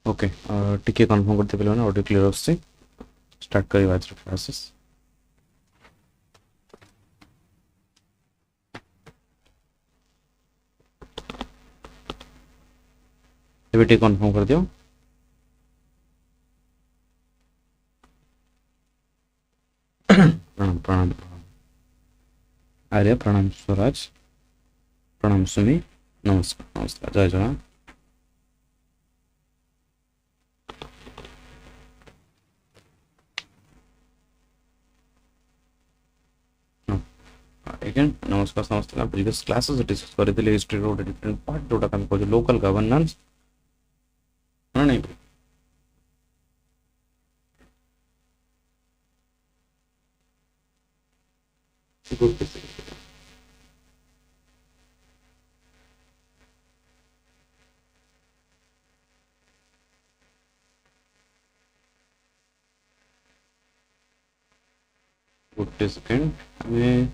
Okay टिके confirm करते पे ऑडियो क्लियर आछे स्टार्ट करिबा आज क्लासेस ଏବେ ଟିକେ କନଫର୍ମ କରିଦିଅ प्रणाम प्रणाम आर्य प्रणाम स्वराज प्रणाम सुमी नमस्कार नमस्कार जय जगन्नाथ again नमस्कार समस्त प्रीवियस क्लासेस डिस्कस करथिले हिस्ट्री रो डिफरेंट पार्ट जोटा हम को लोकल गवर्नेंस ना नहीं गुड गुड सेकंड हमें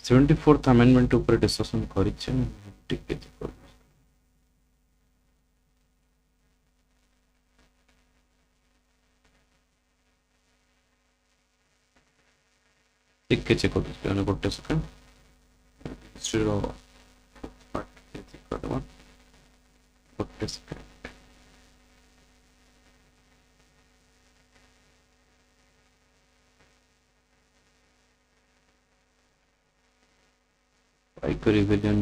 74th अमेंडमेंट ऊपर डिस्कशन करिछे टिके टिके चेक करते गोटे सेकंड हिस्ट्री रो पार्ट चेक करदवा गोटे सेकंड बाइक रिवीजन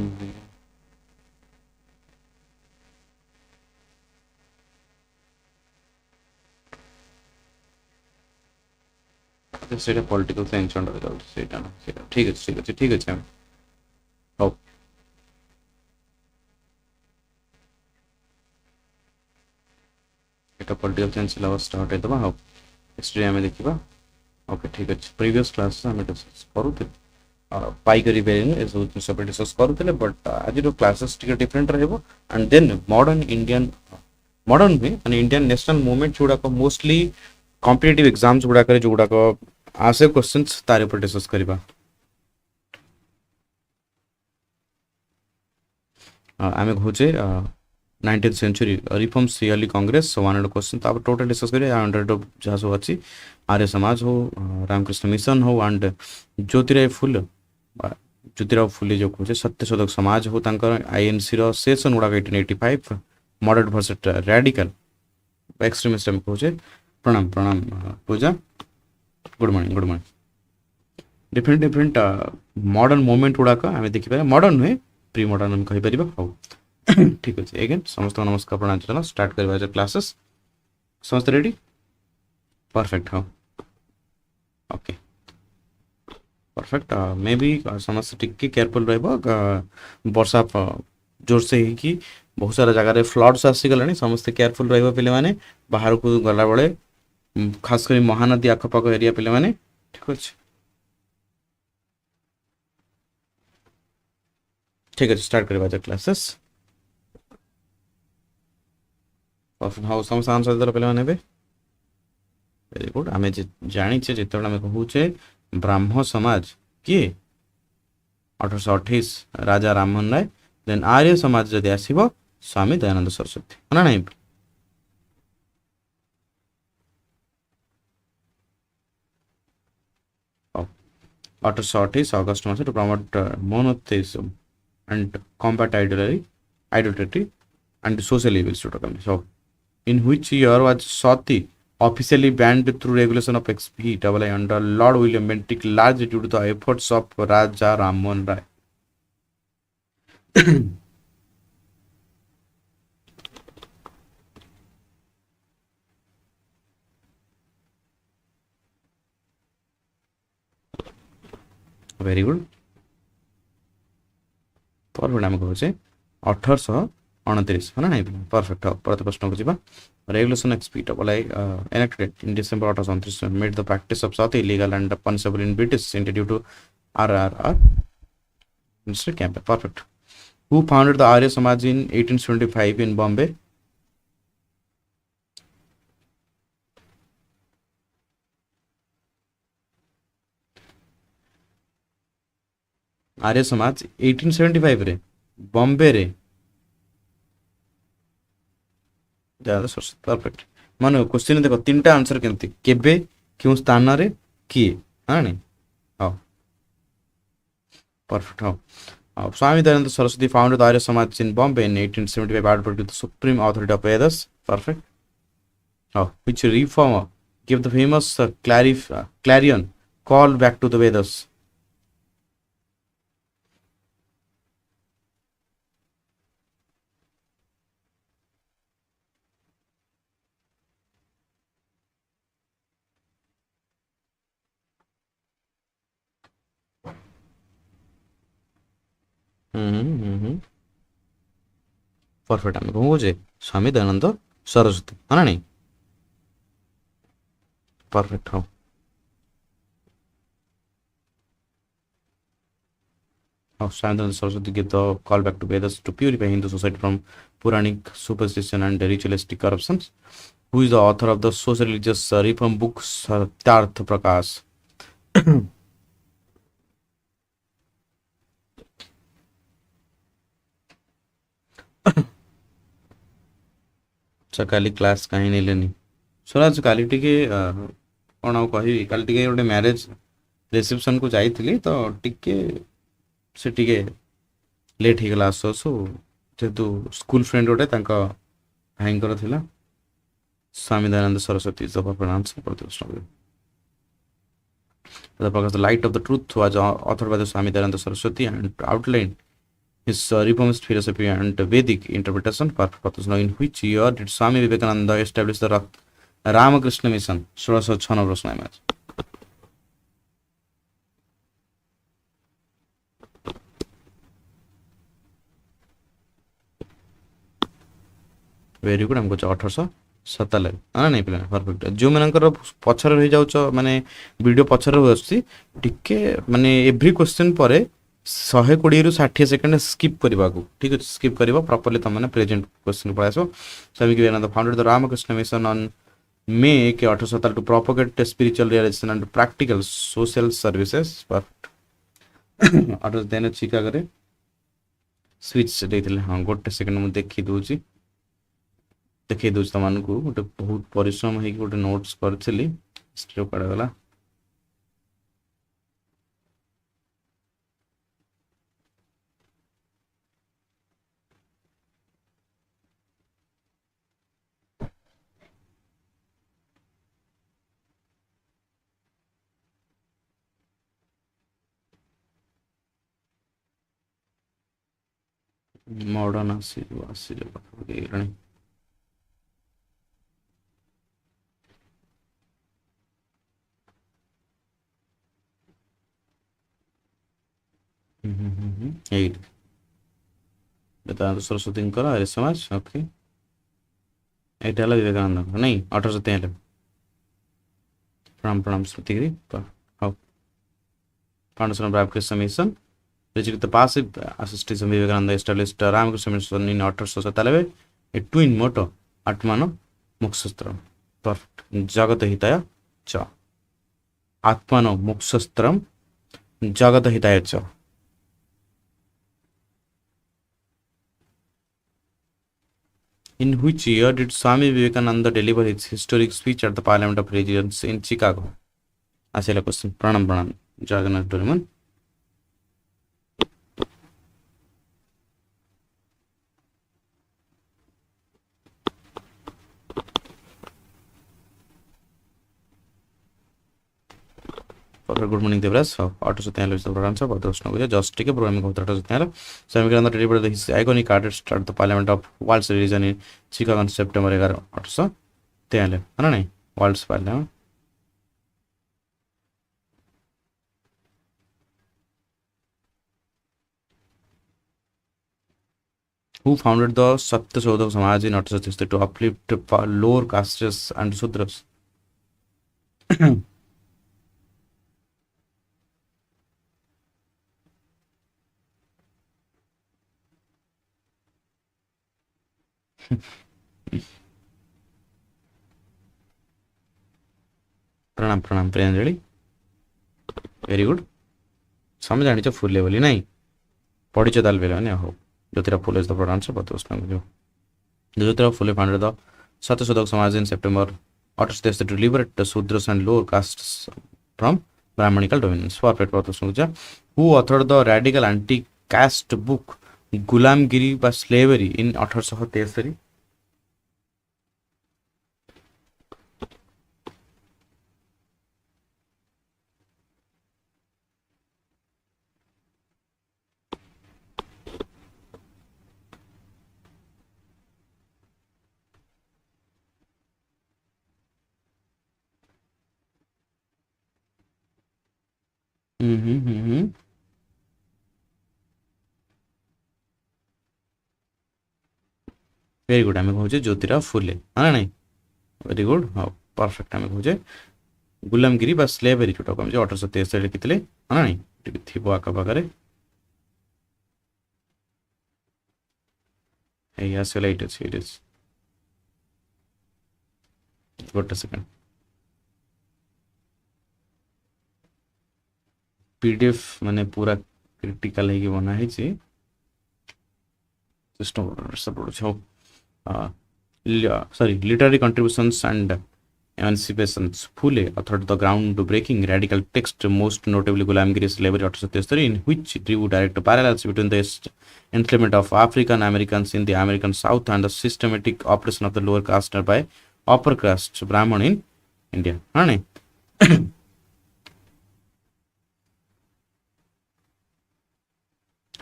सेटा पॉलिटिकल साइंस अंडर जाउ सेटा ना सेटा ठीक है हो एटा पॉलिटिकल साइंस सिलेबस स्टार्ट है दबा हो हिस्ट्री हमें देखिबा ओके ठीक है प्रीवियस क्लास हमें डिस्कस करूते पाई करी बेरिन ए सब डिस्कस करूते बट आज रो क्लासेस टिके डिफरेंट रहबो एंड देन मॉडर्न में माने इंडियन नेशनल मूवमेंट जोड़ा को मोस्टली कॉम्पिटिटिव एग्जाम्स गुड़ा करे जोड़ा को आसे क्वेश्चंस तारे पर डिस्कस करबा आमे होचे 19th century reforms early Congress 100 question तापर टोटल डिस्कस करे 100 जहाँ सब अच्छी आर्य समाज हो रामकृष्ण मिशन हो एंड ज्योतिराव फुले जो कहे सत्यशोधक समाज हो आईएनसी रो सेशन गुड़ा 1885 मॉडरेट वर्सेस रैडिकल एक्सट्रीमिस्ट हम कहे प्रणाम प्रणाम पूजा good morning different different modern movement गुड़ाक आम देखिए मॉडर्न नुहे प्री मॉडर्न हम कहि परिबा हो ठीक अच्छे एगेन समस्त नमस्कार प्रणाम चलो स्टार्ट करबा क्लासेस समस्त रेडी परफेक्ट हाँ ओके परफेक्ट मे भी समस्त टिके केयरफुल रहबो वर्षा जोर से ही कि बहुत सारा जगह फ्लड्स आसी गलानी समस्त केयरफुल रहबो पिले माने बाहर को गला बळे खास कर महानदी आखपाख एरिया पिले माने ठीक है स्टार्ट करबा क्लासेस परफेक्ट हाउ समस्त आंसर दर पिले माने बे वेरी गुड आमे जानी छे जेतोड़ आमे कहूचे ब्राह्मो समाज किए 1828 राजा राम मोहन राय देन आर्य समाज जदि आसीबो स्वामी दयानंद सरस्वती ना नहीं 1828 August month to promote monotheism and combat idolatry and social evils to come. So, in which year was Sati officially banned through regulation of XP under Lord William Bentinck, largely due to the efforts of Raja Ram Mohan Roy. Very good perfect आम कहे 1829 है ना नहीं perfect हाँ प्रति प्रश्न को जी regulation एक्सपीट enacted in December 1829 made the practice of Sati illegal and punishable in British India due to RRR Ministry campaign. Perfect. Who founded the Arya Samaj in 1875 in Bombay? Arya Samaj 1875 रे बॉम्बे रे दयानंद सरस्वती परफेक्ट मानो question देखो तीनटा answer केमती केबे क्यों स्थान रे किए हाँ नहीं हाँ परफेक्ट हाँ Swami Dayanand Saraswati founded the Arya Samaj in Bombay in 1875 advocating the supreme authority of Vedas. Perfect. Which reformer gave the famous clarion call back to the Vedas? Perfect आम कौन कहे स्वामी दयानंद सरस्वती हाँ नहीं परफेक्ट हाँ Swami Dayanand Saraswati gave the call back to Vedas to purify Hindu society from Puranic superstition and ritualistic corruptions. Who is the author of the Socio-Religious reform book Satyarth Prakash? Kali class कहीं नहीं लेनी स्वराज काली टिके कौन आउ कहि काली टिके गोटे marriage reception को जाइथिली तो टिके से टिके लेट हो गला आसु आसु जेहेतु स्कूल फ्रेंड गोटे तांका भाईंकर थिला Swami Dayanand Saraswati is the proper answer for this प्रश्न the Prakash the light of the truth was authored by the Swami Dayananda Saraswati and outlined his reformist philosophy and Vedic interpretation. In which year did Swami Vivekananda establish the Ramakrishna Mission? 1606 प्रश्न है match very good हमको 1897 हाँ नहीं पिला perfect जो मनकर पछर रही जाउछ माने video पछर आछि टिके माने एवरी क्वेश्चन परे 120 रु 60 सेकंड स्किप करबा को ठीक है स्किप करबा प्रॉपर्ली त माने प्रेजेंट क्वेश्चन पळासो Swami Vivekananda founded the Ramakrishna Mission on May के 1817 to propagate spiritual realisation and practical social services perfect address देने चिकागो रे स्विच देथिले हां गोटे सेकंड मु देखि दोची देखिए दूसरी तमान को गोटे बहुत परिश्रम है कि गोटे नोट्स करथिली स्ट्रो पड़ गला मॉडर्न आसी रे एट दयानंद सरस्वती आर्य समाज ओके एटा विवेकानंद नहीं 1893 प्रणाम प्रणाम Smritigiri how foundation of Ramakrishna Mission rejected the passive asceticism. Vivekananda established Ramakrishna Mission in 1897 a twin motto Atmano Mokshastram perfect Jagata Hitaya cha Atmano Mokshastram Jagata Hitaya cha. In which year did Swami Vivekananda deliver his historic speech at the Parliament of Regents in Chicago? Asila question. Pranam Pranam. Jagannath Doriman. Good morning, Devras. Auto Satyal is the answer, but there's no just take a program of Auto Satyal. Swami Vivekananda delivered his iconic address at the Parliament of Waltz region in Chicago on September 11. Auto Satyal. No, Waltz Parliament. Who founded the Satyashodhak Samaj in 1860 to uplift lower castes and Sudras? प्रणाम प्रणाम Priyanjali very good समझ जानी फुले बोली नहीं पढ़ी दाल बेला हो Jyotirao Phule is the proper answer but उसमें जो Jyotirao Phule founded the Satyashodhak Samaj in September 1863 to liberate the Sudras and lower castes from Brahmanical dominance. Perfect. Who authored the radical anti-caste book Gulamgiri by Slavery in 1863? Very good. आम कहे ज्योतिराव फुले हाँ ना very good हाँ perfect आम कहे गुलामगिरी बा slavery जोटा को 1863 लिखिते हाँ ना थी आखपाखे आसगला ये अच्छे ये गोटे सेकेंड पीडीएफ माने पूरा क्रिटिकल है कि बना है system sorry literary contributions and emancipations. Phule authored the ground-breaking radical text, most notably Gulamgiri Slavery 1863, in which drew direct parallels between the enslavement of African Americans in the American South and the systematic oppression of the lower caste by upper caste Brahmin in India. हाँ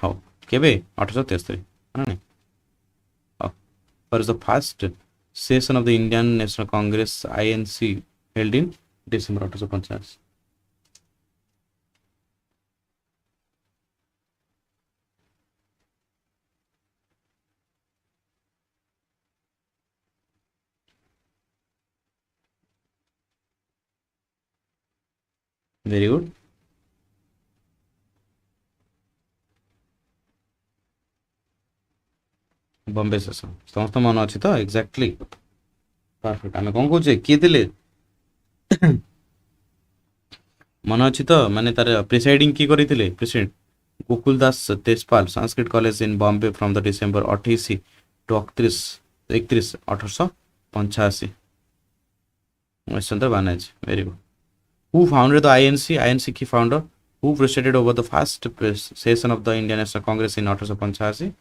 how केबे 1863 हाँ was the first session of the Indian National Congress INC held in December 1850. Very good. Bombay session समस्त मन अच्छी तो exactly perfect आम कौन कहे किए थे मन अच्छी तो माने तार प्रिसाइडिंग किए करते president Gokul Das Tejpal Sanskrit college in Bombay from the December 28 to 31 1885 Banerjee very good who founded the INC की founder who presided over the first session of the Indian National Congress in 1885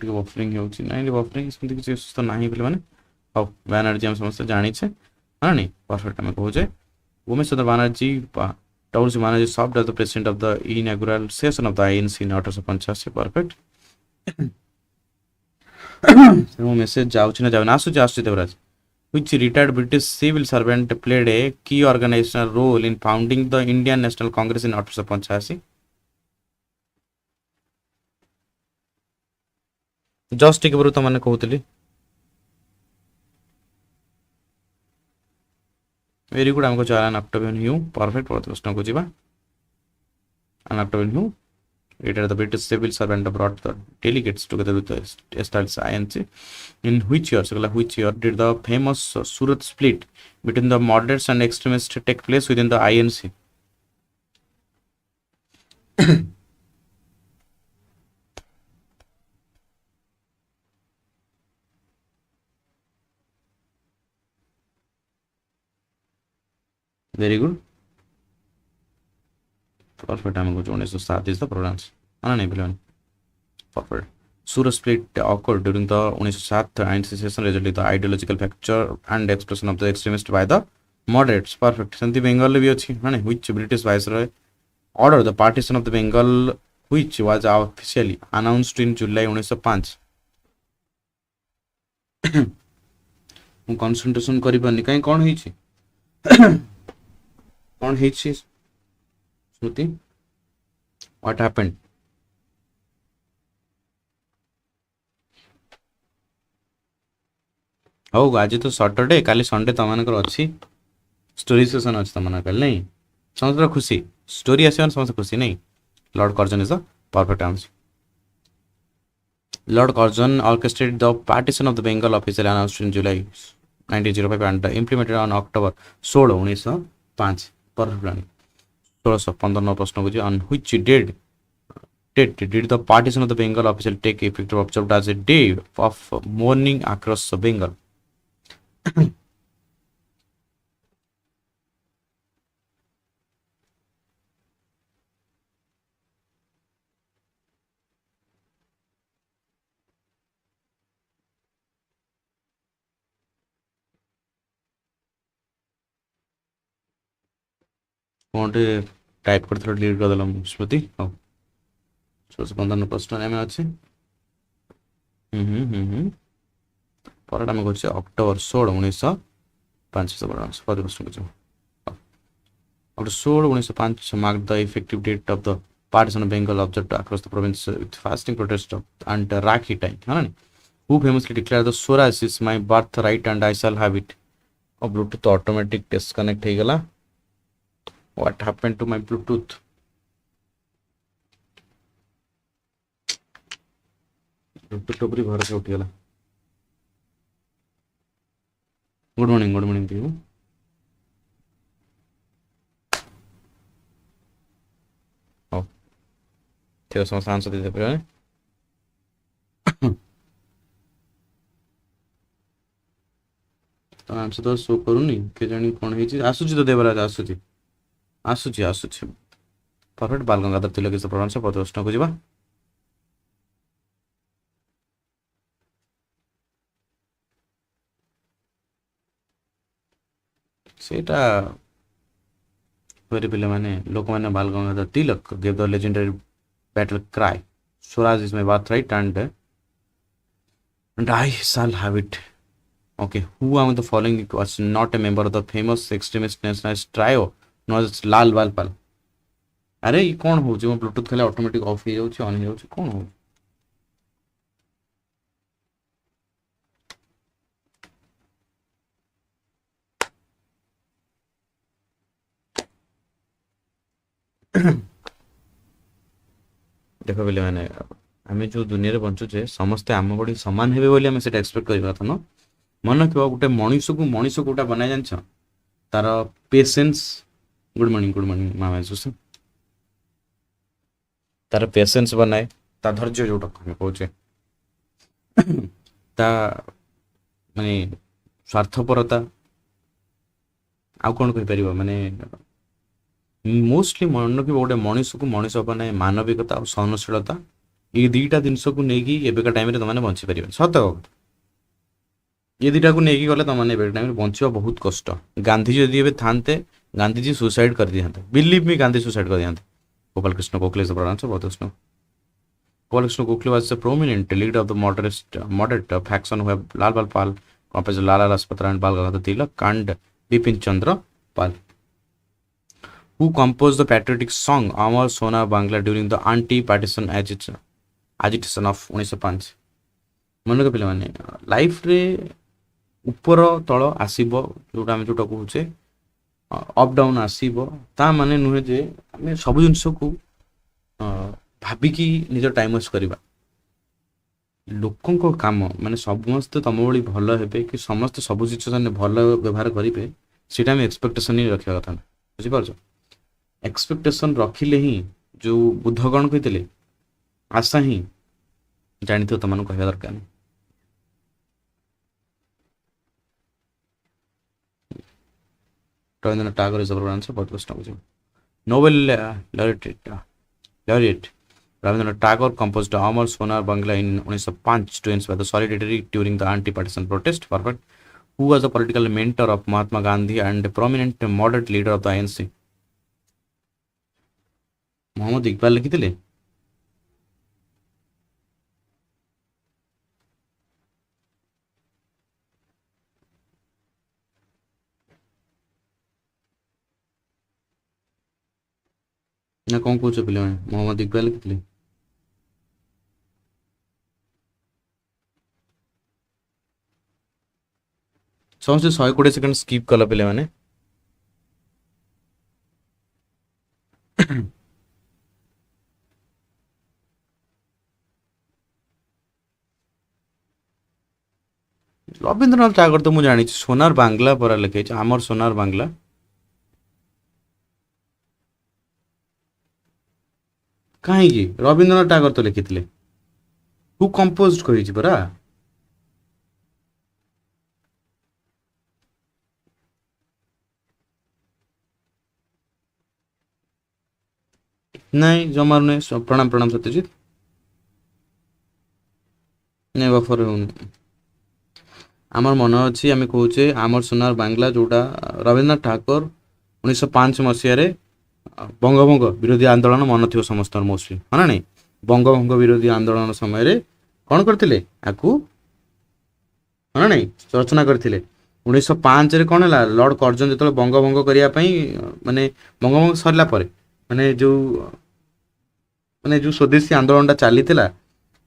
buffering buffering किसी सुस्थ ना पे हाँ बानर्जी आम समस्त जाचे हाँ नहीं परफेक्ट आम कहे Umesh Chandra Banerjee Townsend Banerjee served as the president of the inaugural session of the INC in 1885 perfect message जाऊँ ना जाऊँ आसूँ आसूँ Devraj which retired British civil servant played a key organizational role in founding the Indian National Congress in 1885 just टिके पूर्व तुमने कहते very good आमको चार अक्टोबियन ह्यू perfect प्रश्न को जीवा an October who later the British civil servant brought the delegates together with the established INC. In which year, so which year did the famous Surat Split between the moderates and extremists take place within the INC? Very good. Perfect. I'm going to start is the pronouns. Perfect. Surat Split occurred during the 1907 INC session, resulting in the ideological fracture and expression of the extremists by the moderates. Perfect. Santi Bengal which British viceroy ordered the partition of the Bengal, which was officially announced in July 1905. Concentration करिबानी काई कोन हिची कोन हिची स्मृति what happened? हो आज तो Saturday काली Sunday तमनकर अछि story session अछि तमनकर नहीं समस्त खुशी स्टोरी आसीवन समस्त खुशी नहीं Lord Curzon is the perfect answer. Lord Curzon orchestrated the partition of the Bengal officially announced in July 1905 and implemented on October 16, 1905. Perfect. 1615 प्रश्न को on which date did the partition of the Bengal officially take effect observed as a day of mourning across Bengal? कौन type करते delete कर देलम स्मृति हाँ 1615 प्रश्न आम अच्छे पर आम कर अक्टोबर 16 1905 प्रश्न October 16 1905 marked the effective date of the partition of Bengal observed across the province with fasting protest and Rakhi time है ना who famously declared the Swaraj is my birthright and I shall have it और Bluetooth automatic disconnect हो गला what happened to my Bluetooth टोपरी घर से उठी गला good morning two O ठीक समस्त आंसर दे दे तो आंसर तो शो करूनी के जानी कौन है आसुची तो देवराज आसुची परफेक्ट बाल गंगाधर तिलक इज द प्रोनाउंस ऑफ प्रश्न को जीवा सेटा वेरी पिले माने लोक माने Bal Gangadhar Tilak give the legendary battle cry Swaraj is my birthright and I shall have it. Okay, who among the following was not a member of the famous extremist nationalist trio known as लाल बाल पाल अरे ये कौन हो जो Bluetooth खाली automatic of हो जाउछ on हो जाउछ कौन हो देख बोले मैंने आम जो दुनिया रे बंचुचे समस्ते आम बड़ी सामान हेबे बोली आम सेटा एक्सपेक्ट करबा था न मन के गोटे मनीष को गोटा बनाय जान्छ तार पेशेंस गुड मॉर्निंग मामा सुस तार पेशेंस बनाए ता धैर्य जोटा हम कहचे ता माने स्वार्थपरता आ कौन कहि परिबो माने मोस्टली मन कि गोटे मनीष को मनीष बनाए मानविकता और सहनशीलता ये दुईटा जिनस को लेकिन एवं टाइम तुमने बची पार सत ये दुईटा को लेकिन गले तुमने टाइम बचा बहुत कष्ट गांधीजी यदि एवं थाते गांधीजी सुसाइड कर दिखाते बिलीव मी गांधी सुसाइड कर दिखाते Gopal Krishna Gokhale is the pronounce of Gopal Krishna Gokhale was the prominent leader of the moderate faction who have Lal Bal Pal compare Lala Lajpat Rai Bal Gangadhar Tilak and Bipin Chandra Pal who composed the patriotic song Amar Sona Bangla during the anti-partition agitation of 1905 मन के पे life रे ऊपर तल आसब जोटा आम जोटा कहे अप डाउन आसब ता माने नुहे जे आम सब जिनस को भाविकी निज टाइम वेस्ट करवा लोकों काम माने समस्ते तुम भाई भल हे कि समस्ते सब सिचुएसन भल व्यवहार करेंगे सीटा आम एक्सपेक्टेशन ही रखा कथा बुझीपार एक्सपेक्टेशन रखिले ही जो बुद्धगण कहते आशा ही जानी तो तुम कह दरकार नहीं Rabindranath Tagore is the answer बहुत प्रश्न Nobel laureate Rabindranath Tagore composed Amar Sonar Bangla in 1905 to inspire the solidarity during the anti-partition protest. Perfect. Who was the political mentor of Mahatma Gandhi and a prominent moderate leader of the INC? Mohammad Iqbal लिखिथिले ना कौन कौन पे मोहम्मद इकबाल लिखिथिले समझे 120 second skip कला पे मैंने रवींद्रनाथ टागोर तो मुझे जानी सोनार बांग्ला पर लिखे आमर सोनार बांग्ला କାହିଁକି ରବୀନ୍ଦ୍ରନାଥ ଟାଗୋର ତ ଲେଖିଥିଲେ, ହୁ କମ୍ପୋଜ କରିଛି ପରା। ନାଇଁ ଜମାରୁ ନାଇଁ, ପ୍ରଣାମ ପ୍ରଣାମ ସତ୍ୟଜିତ। ନାଇଁ ବଫର ହେଉନି। আমার মনে ଅଛି ଆମେ କହୁଛେ ଆମର সোনার ବାংলা ଯୋଉଟା ରବୀନ୍ଦ୍ରନାଥ ଠାକୁର 1905 ମସିହାରେ ବଙ୍ଗଭଙ୍ଗ ବିରୋଧୀ ଆନ୍ଦୋଳନ ମନେ ଥିବ ସମସ୍ତଙ୍କର ମୋଷ୍ଟଲି, ହଁ ନା ନାଇଁ? ବଙ୍ଗଭଙ୍ଗ ବିରୋଧୀ ଆନ୍ଦୋଳନ ସମୟରେ କ'ଣ କରିଥିଲେ ଆକୁ, ହଁ ନା ନାଇଁ, ରଚନା କରିଥିଲେ। 1905ରେ କ'ଣ ହେଲା, ଲର୍ଡ କର୍ଜନ ଯେତେବେଳେ ବଙ୍ଗଭଙ୍ଗ କରିବା ପାଇଁ ମାନେ ବଙ୍ଗଭଙ୍ଗ ସରିଲା ପରେ ମାନେ ଯୋଉ ସ୍ୱଦେଶୀ ଆନ୍ଦୋଳନଟା ଚାଲିଥିଲା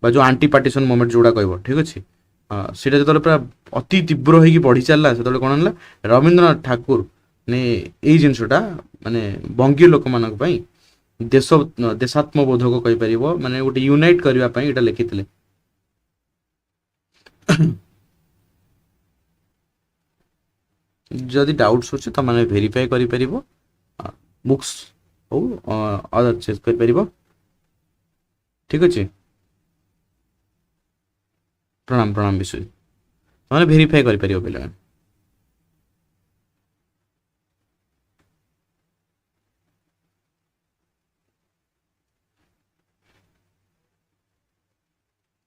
ବା ଯୋଉ ଆଣ୍ଟି ପାର୍ଟିସନ ମୁଭମେଣ୍ଟ ଯୋଉଟା କହିବ, ଠିକ ଅଛି, ସେଇଟା ଯେତେବେଳେ ପୁରା ଅତି ତୀବ୍ର ହେଇକି ବଢି ଚାଲିଲା, ସେତେବେଳେ କ'ଣ ହେଲା, ରବୀନ୍ଦ୍ରନାଥ ଠାକୁର ମାନେ ଏଇ ଜିନିଷଟା ମାନେ ବଙ୍ଗୀୟ ଲୋକମାନଙ୍କ ପାଇଁ ଦେଶାତ୍ମବୋଧକ କହିପାରିବ, ମାନେ ଗୋଟେ ୟୁନାଇଟ କରିବା ପାଇଁ ଏଇଟା ଲେଖିଥିଲେ। ଯଦି ଡାଉଟ୍ସ ଅଛି ତମେ ଭେରିଫାଏ କରିପାରିବ, ବୁକ୍ସ ହଉ ଅଦର ଚେକ୍ କରିପାରିବ, ଠିକ ଅଛି। ପ୍ରଣାମ ପ୍ରଣାମ ବିଶ୍ୱଜିତ, ତମେ ଭେରିଫାଏ କରିପାରିବ ପିଲାମାନେ।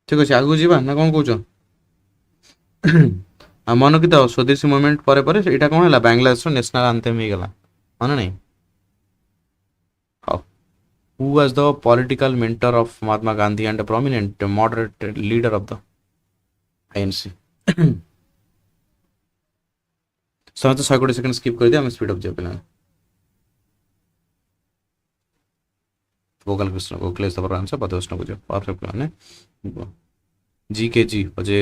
ଠିକ ଅଛି, ଆଗକୁ ଯିବା ନା କ'ଣ କହୁଛ? ଆଉ ମନେ ରଖିଥାଅ, ସ୍ୱଦେଶୀ ମୁଭମେଣ୍ଟ ପରେ ପରେ ଏଇଟା କ'ଣ ହେଲା, ବାଂଲାଦେଶର ନ୍ୟାସନାଲ ଆନ୍ଥେମ୍ ହେଇଗଲା, ହଁ ନା ନାଇଁ? ହଉ, who was the political mentor of Mahatma Gandhi and a prominent moderate leader of the ANC? ସମସ୍ତେ 120 ସେକେଣ୍ଡ ସ୍କିପ୍ କରିଦିଅ, ଆମେ ସ୍ପିଡ୍ ଅପ୍ ଯିବା ପିଲାମାନେ। Gopal Krishna Gokhale is the proper answer, Padma Krishna Puja, perfect पिलाମାନେ। GKG was a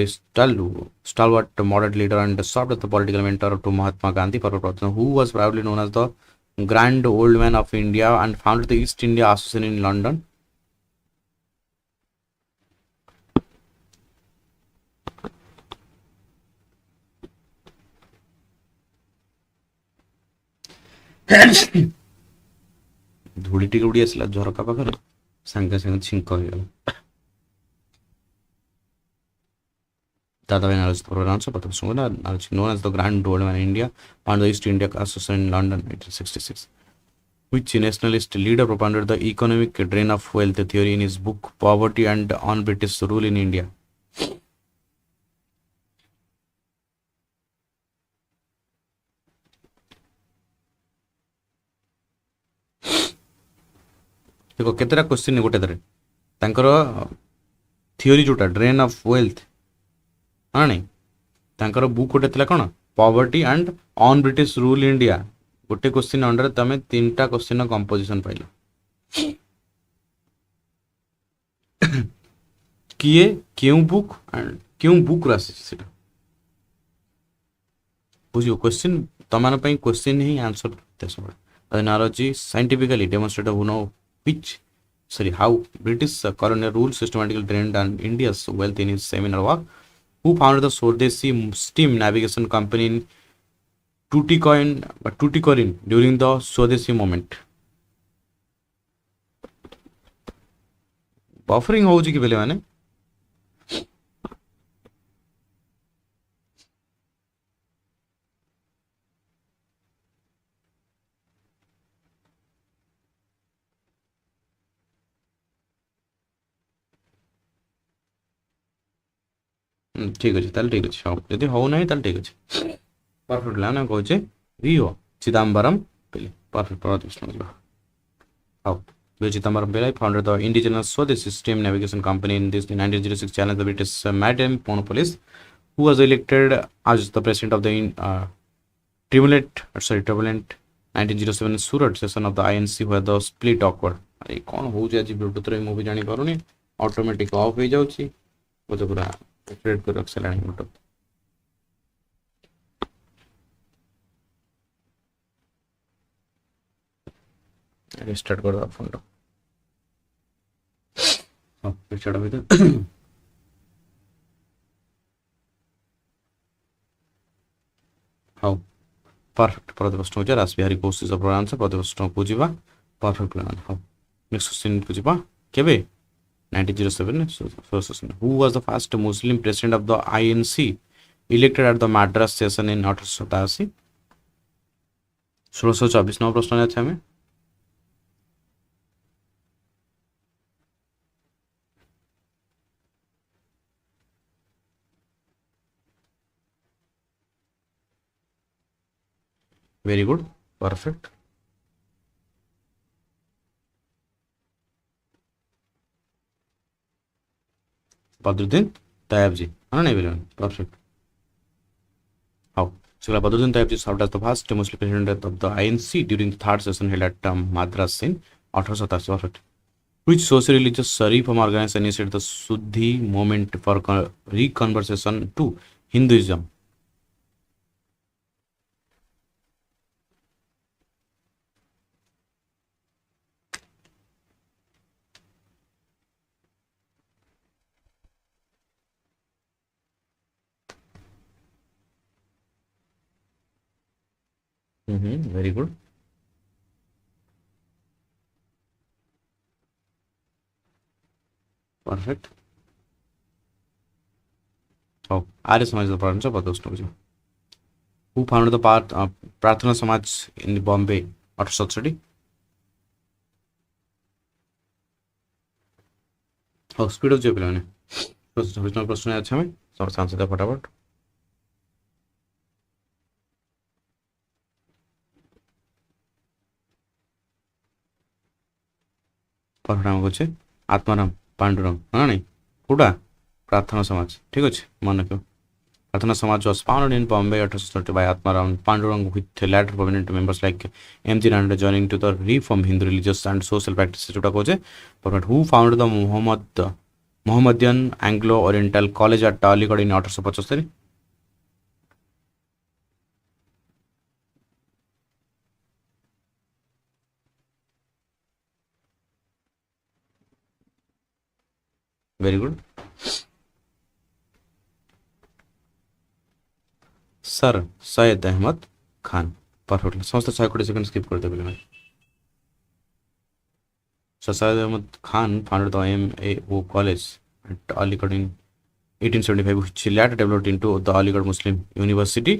stalwart moderate leader and served as the political mentor to Mahatma Gandhi for who was proudly known as the Grand Old Man of India and founded the East India Association in London. ଧୂଳି ଟିକେ ଉଡ଼ି ଆସିଲା ଝରକା ପାଖରେ, ସାଙ୍ଗେ ସାଙ୍ଗେ ଛିଙ୍କ ହେଇଗଲା। Dada Analysis for answer, but known as the Grand Old Man in India, founded the East India Association in London, 1866. Which nationalist leader propounded the economic drain of wealth theory in his book Poverty and on British Rule in India? देखो केतेटा question गोटे थरे तांकर theory जोटा drain of wealth, हाँ नहीं, तांकर book गोटे थिला कोन, poverty and on British rule India. गोटे क्वेश्चन अंडर तमे तीनटा क्वेश्चन कंपोजिशन पाइलो। किए क्यों बुक एंड क्यों बुक रासी सेटा बुझियो, क्वेश्चन तमान पई क्वेश्चन ही आंसर ते सब analogy scientifically demonstrate who know how British colonial rule systematically drained India's wealth in his seminal work. Who founded the Swadeshi steam navigation company in Tuticorin during the Swadeshi movement? Buffering होउची कि बेले माने ठीक अच्छे, ताल ठीक अच्छे, हाँ यदि हो ना ताल ठीक अच्छे, परफेक्ट लाना कहे रियो चिदम्बरम पिले, परफेक्ट प्रश्न। हाँ चिदम्बरम पिले फाउंडेड द इंडिजिनस स्वदेशी steam navigation company in 1906 challenged the British maritime monopolies. Who was elected as the president of the turbulent 1907 Surat session of the INC where the split occurred? अरे कौन हो जाए जी Bluetooth रे movie जानी पारुनी, automatic of हो जाउची, बोझ पूरा एक्टिवेट कर रख सलानी ब्लूटूथ। रिस्टार्ट कर दो फोन टा, हां रिस्टार्ट हो गया। हाउ परफेक्ट प्रश्न हो रास बिहारी कोर्सेस ऑफ आंसर प्रश्न को जीवा perfect plan. How next question को जीवा केबे 1907 who was the first Muslim president of the INC elected at the Madras session in 1887 1624 number प्रश्न আছে আমি very good perfect Badruddin Tayyab जी हाँ नहीं बोले perfect how so Badruddin Tayyab ji served as the first Muslim president of the INC during the third session held at Madras in 1887 perfect which socio-religious reform organization initiated the Suddhi movement for reconversion to Hinduism very good perfect how Arya Samaj is the province of Badosno who founded the Prarthana Samaj in Bombay 1867 how speed of पिलाने तो प्रश्न है अच्छा में सब answer दे फटाफट perfect आम अच्छे आत्माराम पांडुरंग हाँ नहीं कौटा प्रार्थना समाज ठीक अच्छे मन रख प्रार्थना समाज was founded in Bombay 1830 by Atmaram Pandurang with later prominent members like M.G. Nanda joining to the reform Hindu religious and social practices जोटा कौचे perfect who founded the Mohammedan Anglo-Oriental College at Aligarh in 1875 very good sir Syed Ahmad Khan perfect समस्त 100 second skip कर दे पहले मैं sir Syed Ahmad Khan founded the MAO college at Aligarh in 1875 which later developed into the Aligarh Muslim University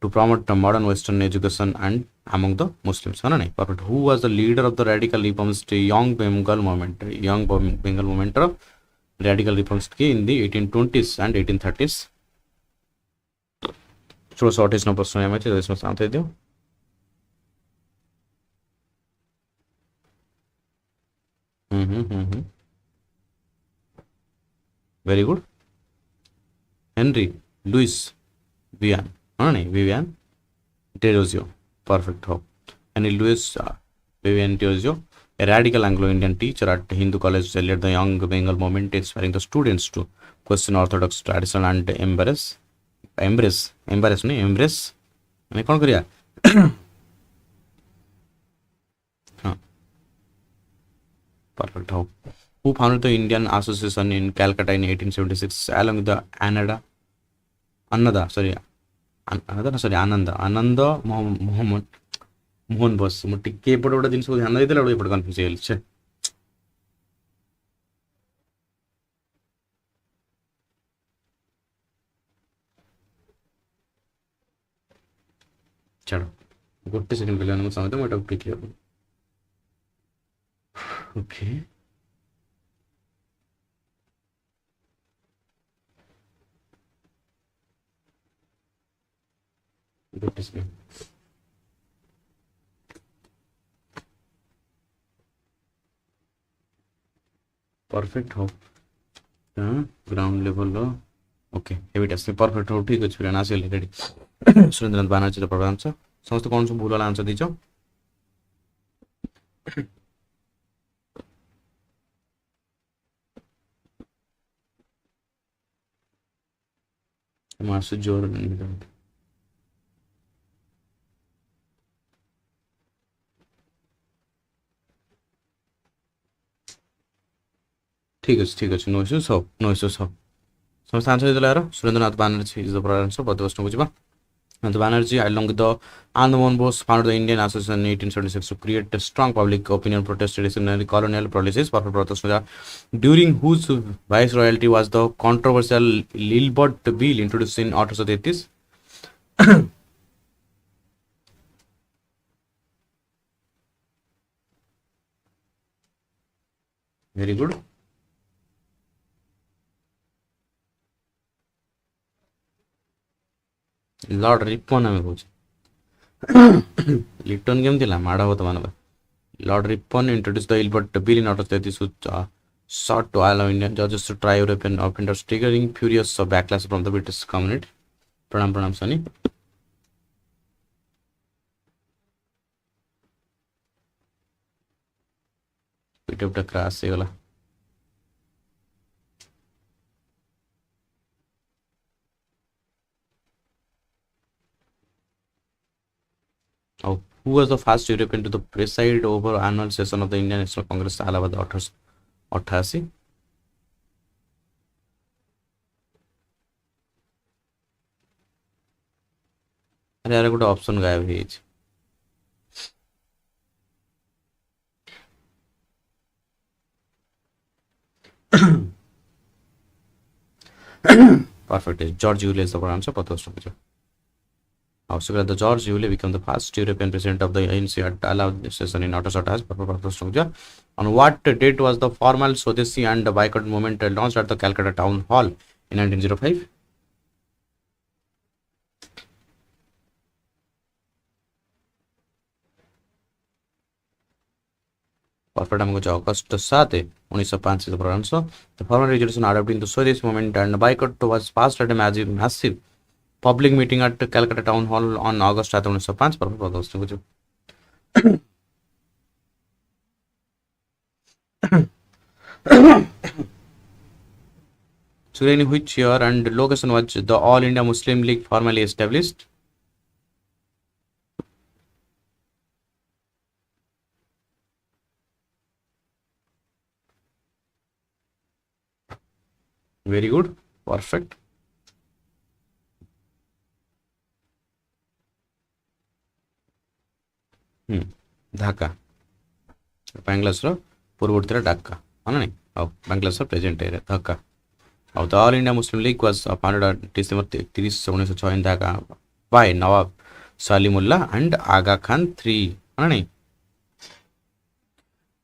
to promote the modern western education and among the Muslims perfect who was the leader of the radical reformist young Bengal movement radical reforms in the 1820s and 1830s थोड़ा shortage number सुनाया मैं तो इसमें शांत दे very good Henry Louis Vivian हाँ नहीं Vivian Derozio perfect हो Henry Louis Vivian Derozio a radical Anglo-Indian teacher at Hindu College led the young Bengal movement inspiring the students to question orthodox tradition and embrace मैं कौन करिया हाँ perfect how who founded the Indian Association in Calcutta in 1876 along with the Ananda Mohan बस मुझे एपटे गोटे जिन ध्यान देते एपटे confuse हो छाड़ गोटे सेकेंड पे समझते मुझे क्लियर ओके गोटे सेकेंड परफेक्ट हो ग्राउंड लेवल ओके हेबिट आस परफेक्ट हो ठीक अच्छे पिला आसगले रेडी सुरेंद्रनाथ बानर्जी प्रभाव आंसर समस्त कौन सब भूल वाला आंसर दीच जोर ठीक अच्छे नो इश्यूज हो समस्त आंसर देदेला यार Surendranath Banerjee is the proper answer बहुत प्रश्न बुझा And the Banerjee, along with the Anand Mohan Bose, founded the Indian Association in 1876 to create a strong public opinion protest against colonial policies. During whose viceroyalty was the controversial Lilbert Bill introduced in 1833. Very good. Lord Ripon ଆମେ କହୁଛେ ଲିଟନ କେମିତି ଥିଲା ମାଡ଼ ହବ ତମାନଙ୍କ Lord Ripon introduced the Lilbert Bill in 1833 which sought to allow Indian judges to try European offenders, triggering furious backlash from the British community. Pranam Sunny. ପିଟେ crash ହେଇଗଲା ଆଉ who was the first European to preside over annual session of the Indian National Congress Allahabad 1888? अरे यार गोटे option गायब हो perfect George Julius the answer the George Julius became the first European president of the ANC at allowed session in Autosot. On what date was the formal Swadeshi and Boycott movement launched at the Calcutta Town Hall in 1905? Perfect. I'm going to August 7, 1905 is the answer. The formal resolution adopting the Swadeshi movement and boycott was passed at a massive public meeting at Calcutta Town Hall on August 7, 1905. So in which year and location was the All India Muslim League formally established? Very good. Perfect. Dhaka. Bangladesh Purvotira Dhaka. Bangladesh present area Dhaka. The All India Muslim League was founded on December 30, 1906 in Dhaka by Nawab Salimullah and Aga Khan III.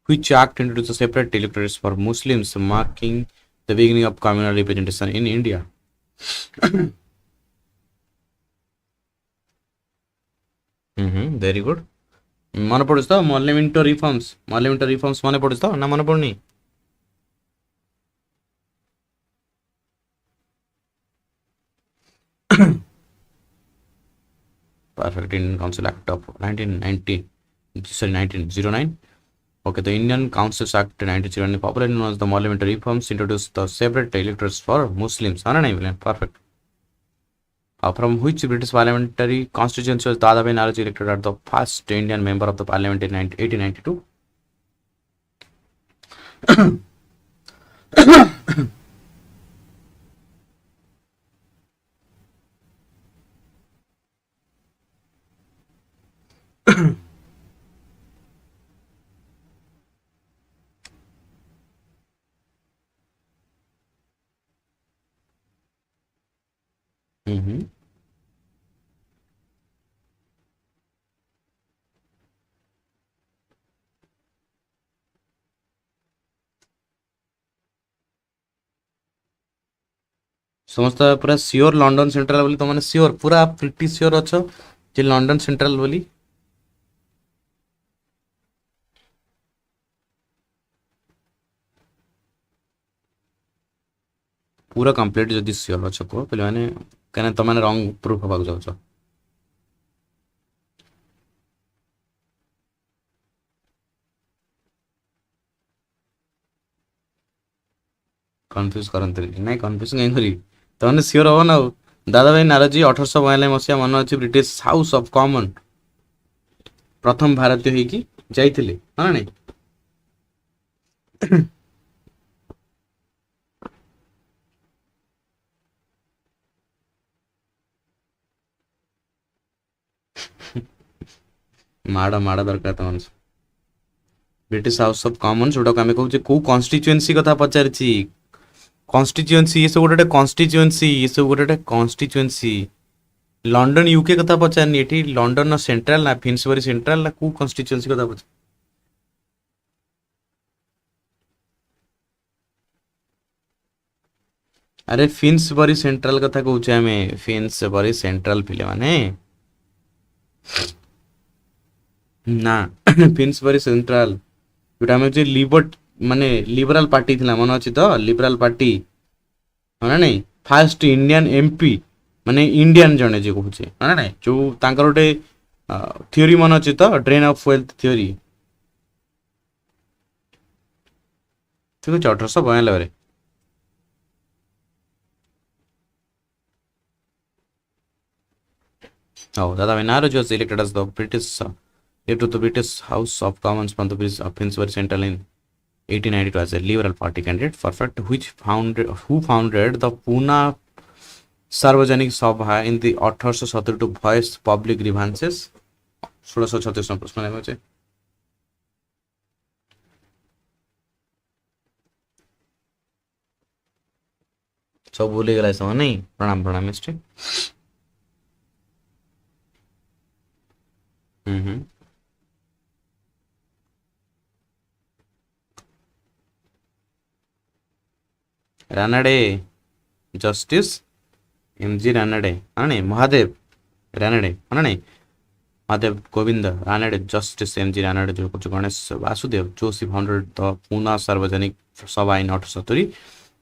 Which act introduced a separate electorates for Muslims, marking the beginning of communal representation in India? Very good. मन पड़ुछ त parliament reforms मन पड़ुछ त ना मन पड़नी Perfect. Indian Council Act of 1909. Okay, the Indian Councils Act 1909, popularly known as the parliamentary reforms, introduced the separate electorates for Muslims. Perfect. From which British parliamentary constituency was Dadabhai Naoroji elected as the first Indian member of the parliament in 1892? समस्त पूरा sure London central बोली तो माने sure पूरा pretty sure अच्छो जे London central बोली पूरा complete जदी सियोर अच्छो को पहले माने कने त माने रॉन्ग प्रूफ हबाक जाउछो कंफ्यूज करंतरी नहीं कंफ्यूज नहीं करी तो माने सियोर हो ना दादाभाई नारोजी 1892 मसिया मन अछि ब्रिटिश हाउस ऑफ कॉमन प्रथम भारतीय हे कि जाइथिले हां नहीं माड़ दरकार तुम ब्रिटिश हाउस ऑफ कॉमन्स जोटा आम कहे कौ कन्स्टिट्युएंसी कथा पचारि कन्स्टिट्युएंसी ये सब गोटे कन्स्टिट्युएंसी ये सब गोटे कन्स्टिट्युएंसी लंडन यूके कथा पचारनी ये लंडन सेंट्रल ना फिन्सबरी सेंट्रल ना कौ कन्स्टिट्युएंसी कथा पचार अरे फिन्सबरी सेंट्रल कथा कहूचे आम फिन्सबरी सेंट्रल पिले माने ना फिन्सबरी सेंट्रल जोटा आम लिबर्ट माने लिबराल पार्टी थिला मन अछि तो लिबराल पार्टी ना नहीं फास्ट इंडियन एमपी माने इंडियन जने जे कहूचे ना नहीं जो तांकर गोटे थ्योरी मन अछि तो ड्रेन ऑफ वेल्थ थ्योरी ठीक है 1892 रे Oh, that Venaro was elected as the British heir to the British House of Commons from the British Finsbury Central in 1892 as a Liberal Party candidate, perfect, who founded the Pune Sarvajanik Sabha in the 1870 to voice public grievances. 1636 प्रश्न है सब भूल गला सब नहीं प्रणाम प्रणाम mister Ranade justice MG Ranade अने महादेव रानाडे अने महादेव गोविंद रानाडे जस्टिस एमजी रानाडे जो कुछ गणेश वासुदेव जोशी फाउंडेड द पूना सार्वजनिक सभा इन 1870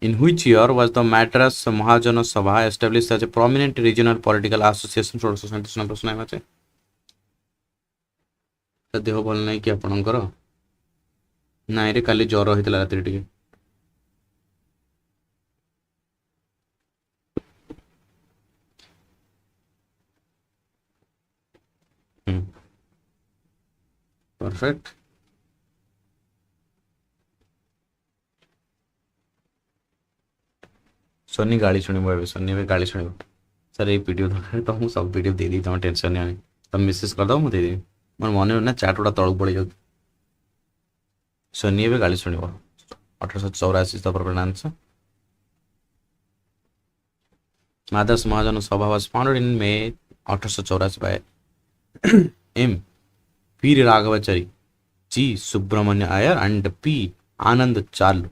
in which year was the Madras Mahajana Sabha established as a prominent regional political association 1637 प्रश्न है मचे देह भल नहीं कि आपणकर नाई रे काली ज्वर होइतला रात्री टिके परफेक्ट सन्नी गाड़ी शुणव ए सन्नी ए गाड़ी शुणव सर ये पीडीएफ दरकार तो मुझे सब पीडीएफ दे दी तुम टेंशन नहीं तुम मेसेज करदो मुझे देदेवी मोर मन ना चार्ट गुड़ा तलू पड़ जाऊ सन्नी ए गाड़ी शुणव 1884 proper answer Madras Mahajana Sabha was founded in May 1884 by M. P. Raghavachari, G. Subramanya Iyer, and P. Anand Charlu.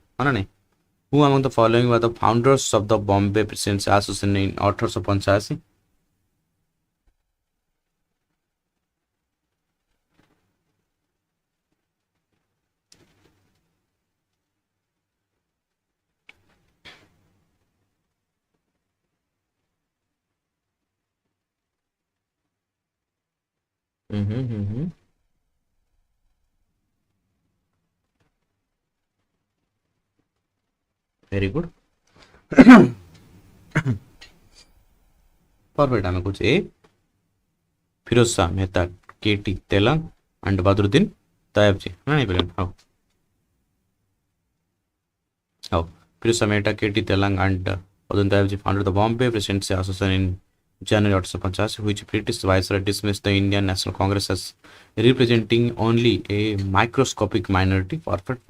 Who among the following were the founders of the Bombay Presidency Association in 1885? Very good. Perfect. आम कुछ ए Firoz Shah Mehta K T. Telang and बदरुद्दीन तैयब जी नहीं बोले हाँ Firoz Shah Mehta K T. Telang and बदरुद्दीन तैयब जी founded the Bombay Presidency Association in January 1885, which British Viceroy dismissed the Indian National Congress as representing only a microscopic minority. Perfect.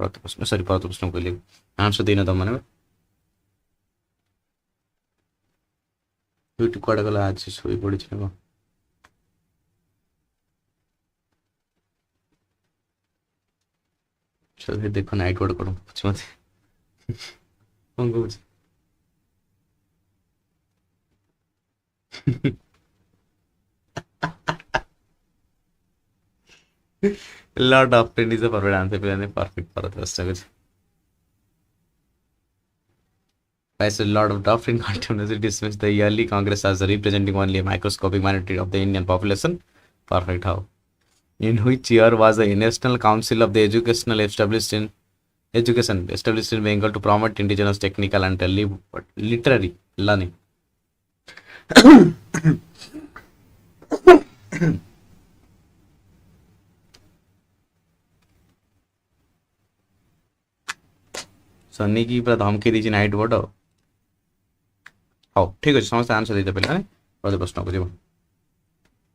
Sorry, प्रश्न को लिए आंसर देना था मैंने यूट्यूब कड़ा गला आज सोई पड़ी छे चल फिर देखो नाइट वर्ड करो कुछ मत कौन कुछ Lord of Print is a perfect answer. Perfect for the I said Lord of Doctrine continuously dismissed the yearly Congress as representing only a microscopic minority of the Indian population. Perfect. How? In which year was the National Council of the Educational established in Bengal to promote indigenous technical and literary learning? Sunny की पूरा धमकी दी night board हाँ ठीक अच्छे समस्त answer देते पे प्रश्न को जीव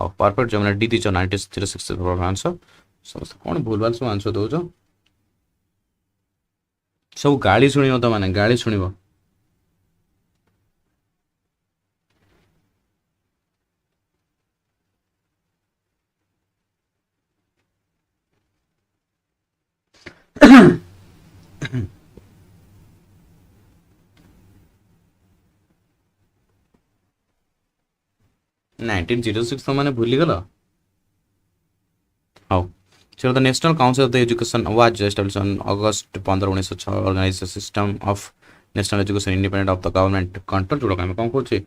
ଆଉ परफेक्ट जो मैंने डी दी 1906 आंसर समस्त कौन भूल भाल सब आंसर दौच सब गाड़ी शुण तो मैंने गाड़ी शुण 1906 तो मैंने भूली गल how So the National Council of the Education was established on August 15 1906 organized a system of national education independent of the government control जोड़ा काम कौन कोचे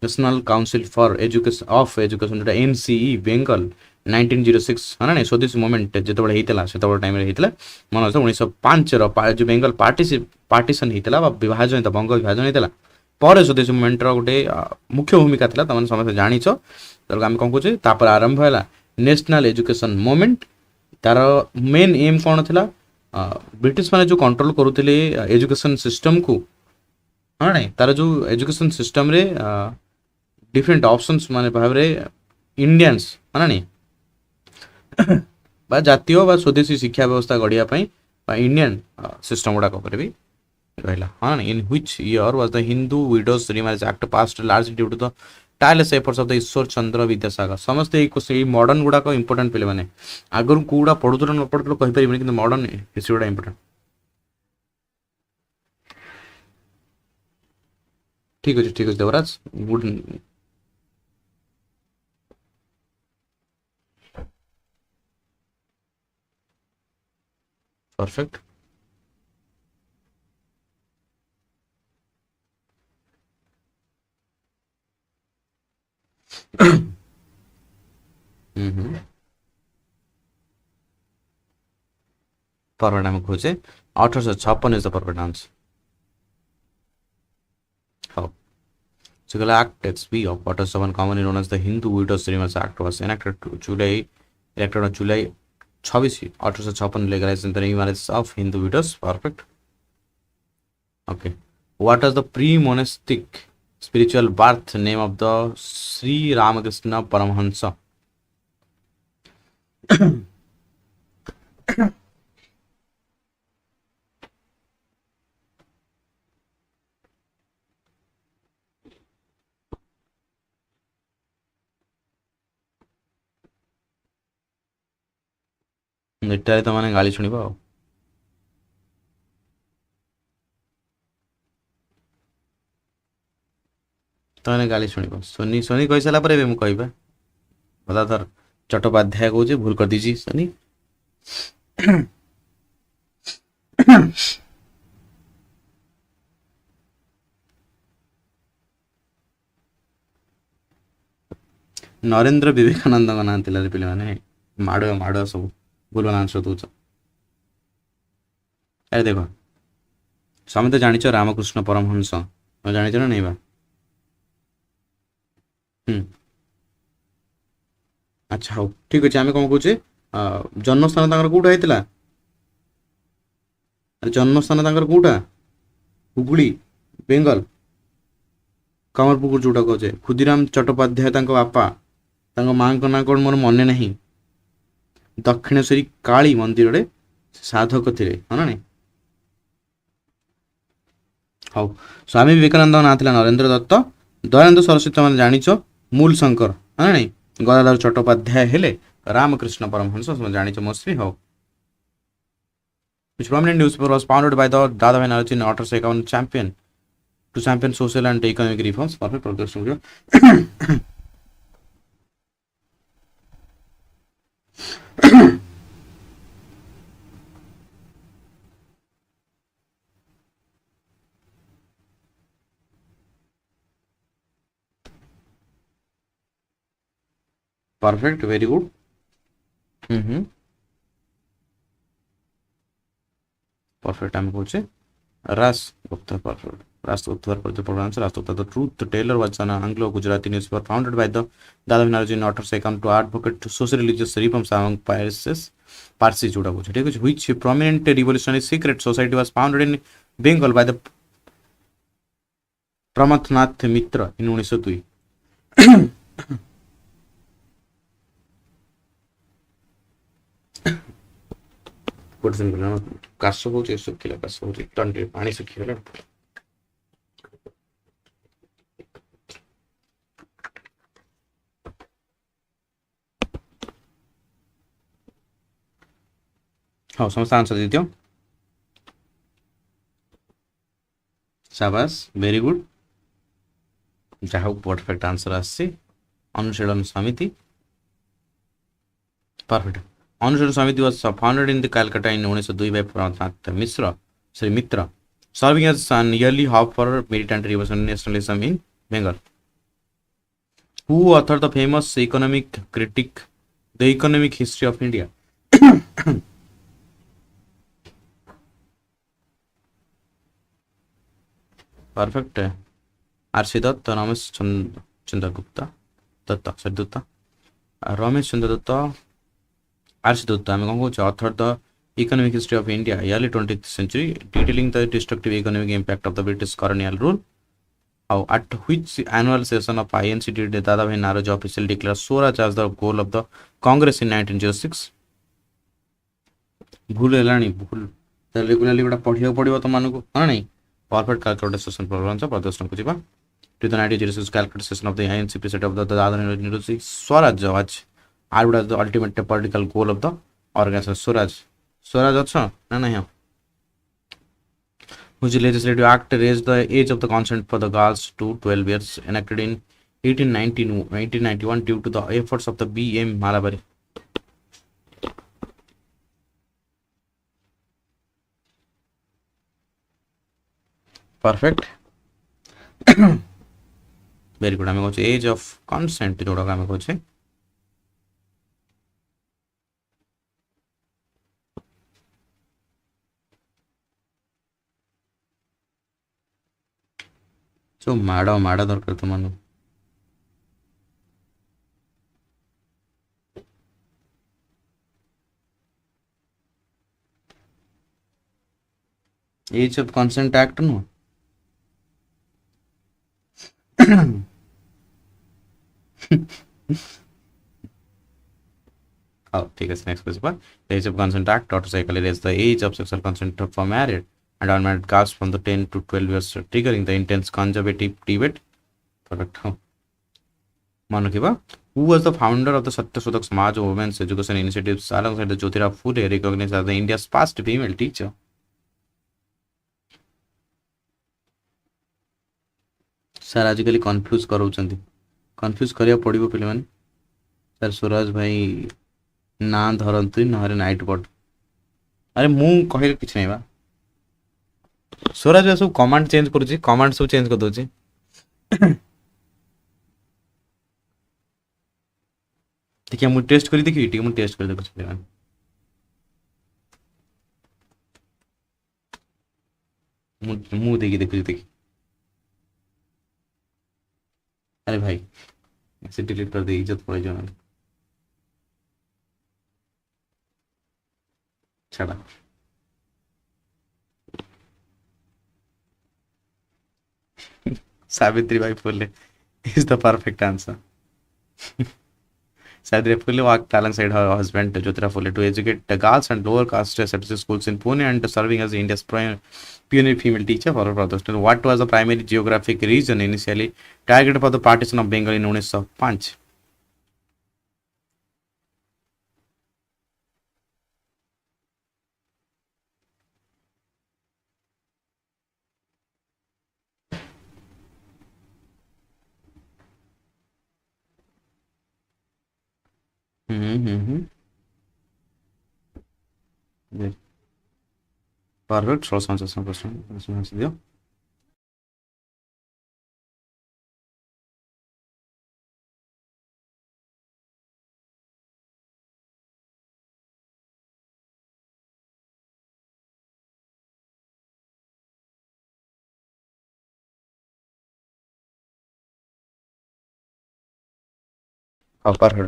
National Council for Education of Education जोड़ा NCE Bengal 1906 है ना स्वदेशी movement जेतबेले हेतिला सेतबेले time रे हेतिला मन अछि 1905 रो जो बेंगल पार्टीशन हेतिला बा विभाजन त बंग विभाजन हेतिला पर स्वदेशी मूवमेंट रो गोटे मुख्य भूमिका थिला तमन समस्त जानिछो त हम कोन कोचे तापर आरंभ होला नेशनल एजुकेशन मूवमेंट तार मेन एम कौन थिला ब्रिटिश माने जो कंट्रोल करूथिले एजुकेशन सिस्टम को हाँ नहीं तार जो एजुकेशन सिस्टम रे डिफरेंट ऑप्शंस माने भाव रे इंडियंस हाँ नहीं बा जातीय बा स्वदेशी शिक्षा व्यवस्था गढ़िया पई बा इंडियन सिस्टम गुडा को भी रहला हाँ नहीं in which year was the Hindu Widows Remarriage Act passed largely due to the tireless efforts of the Ishwar Chandra Vidyasagar समस्त ए मॉडर्न गुडा को इंपोर्टेंट पे माने आगर कोडा पढुतरो न पढुतरो कहि परिबनि कि मॉडर्न हिस्ट्री गुडा इंपोर्टेंट ठीक अछि देवराज गुड परफेक्ट परफेक्ट हम खोजे 1856 is the perfect answer how Single Act XB of 47 commonly known as the Hindu Widows Remarriage Act was enacted on July 26 1856 legalizing the remarriage of Hindu widows perfect okay what is the pre-monastic spiritual birth name of the Sri Ramakrishna Paramahansa ଏଟାରେ ତ ମାନେ ଗାଳି ଶୁଣିବ ଆଉ ତମାନେ ଗାଳି ଶୁଣିବ Sony କହି ସାରିଲା ପରେ ଏବେ ମୁଁ କହିବା ଗଦାଧର ଚଟ୍ଟୋପାଧ୍ୟାୟ କହୁଛି ଭୁଲ କରିଦେଇଛି ସୋନି नरेंद्र विवेकानंद ना ଥିଲା ପିଲା ମାନେ ମାଡ ସବୁ भूल आंसर दौच अरे देख समझते जानिच रामकृष्ण परमहंस जानिच ना नहीं बा अच्छा हो ठीक अच्छे आम कौन कहे जन्मस्थान कौटा होता जन्मस्थान कौटा हुगुली बेंगल कमरपुकुर जोटा कहे खुदीराम चट्टोपाध्याय बापा माँ ना कौन मोर मन नहीं दक्षिणेश्वरी काली मंदिर रे साधक थे हाँ ना हाँ स्वामी विवेकानंद ना था नरेंद्र दत्त दयानंद सरस्वती मैंने जानिच मूल शंकर हाँ ना गदाधर चट्टोपाध्याय हेले रामकृष्ण परमहंस जानिच मोस्टली हाँ which prominent newspaper was founded by the Dada Bhainaji in order to champion social and economic reforms perfect progress perfect very good perfect I'm going to Ras Gupta perfect Ras Gupta the truth teller was an Anglo-Gujarati newspaper founded by the Dada Bhainaji in order to advocate to Socio-Religious reforms among Parsi जोड़ा कुछ ठीक है which prominent revolutionary secret society was founded in Bengal by the Pramathnath Mitra in 1902 ଗୋଟେ ଦିନ ପରେ କାଶ ହଉଛି, ଶୁଖିଲା କାଶ ହଉଛି, ତଣ୍ଟିରେ ପାଣି ଶୁଖିଗଲା। ହଉ ସମସ୍ତେ ଆନ୍ସର ଦେଇଦିଅ। ସାବାସ୍, ଭେରି ଗୁଡ୍। ଯାହା ହଉ ପରଫେକ୍ଟ ଆନ୍ସର ଆସିଛି। ଅନୁଶୀଳନ ସମିତି, perfect. Anushan Samiti was founded in the Calcutta in 1902 by Sri Mitra, serving as an yearly hub for militant revolution nationalism in Bengal. Who authored the famous economic critique, The Economic History of India? Perfect. R. Sidharth, Ramesh Chandra Gupta, Dutta, Ramesh Chandra Dutta, R. Sidharth, I am going to author the Economic History of India, early 20th century, detailing the destructive economic impact of the British colonial rule. At which annual session of INC did Dadabhai Naroji officially declare Swaraj as the goal of the Congress in 1906? भूल है भूल regularly गोटा पढ़ा पड़ो तुम मानक हाँ नहीं परफेक्ट कैलकुलेट सेशन प्रोग्राम प्रदर्शन को जीवा to the 1906 calculation session of the INC preset of the Dadabhai Naroji Swaraj was argued as the ultimate political goal of the organization. Swaraj अच्छा ना नहीं which legislative act raised the age of the consent for the girls to 12 years, enacted in 1891 due to the efforts of the B.M. Malabari. Perfect. Very good. I am going age of consent जोड़ा का मैं कुछ जो माड़ा दरकार तुम as of consent act नु ठीक है next question age of consent act automatically raise the age of sexual consent for married and unmarried girls from the 10 to 12 years, triggering the intense conservative debate. Correct. Manukiva, who was the founder of the Satyashodhak Samaj women's education initiatives alongside the Jyotirao Phule, recognized as the India's first female teacher? Sir आजिकल confuse कराउछन्ती confuse करिया पड़िबो पिले माने sir सूरज भाई ना धरंतु नहरे night board अरे मु कहिल किछ नै बा स्वराज सब कमांड चेंज करूची कमांड सब चेंज कर दोची ठीक है मु टेस्ट करी देखि ठीक मु टेस्ट कर देखि मु देखि अरे भाई ऐसे डिलीट कर दे इज्जत पड़े जाना छड़ा Savitribai Phule is the perfect answer. Savitribai Phule worked alongside her husband Jyotirao Phule to educate the girls and lower caste SFC schools in Pune and serving as India's pioneer female teacher for her brothers. What was the primary geographic region initially targeted for the partition of Bengal in 1905? Perfect. So answer some question. Perfect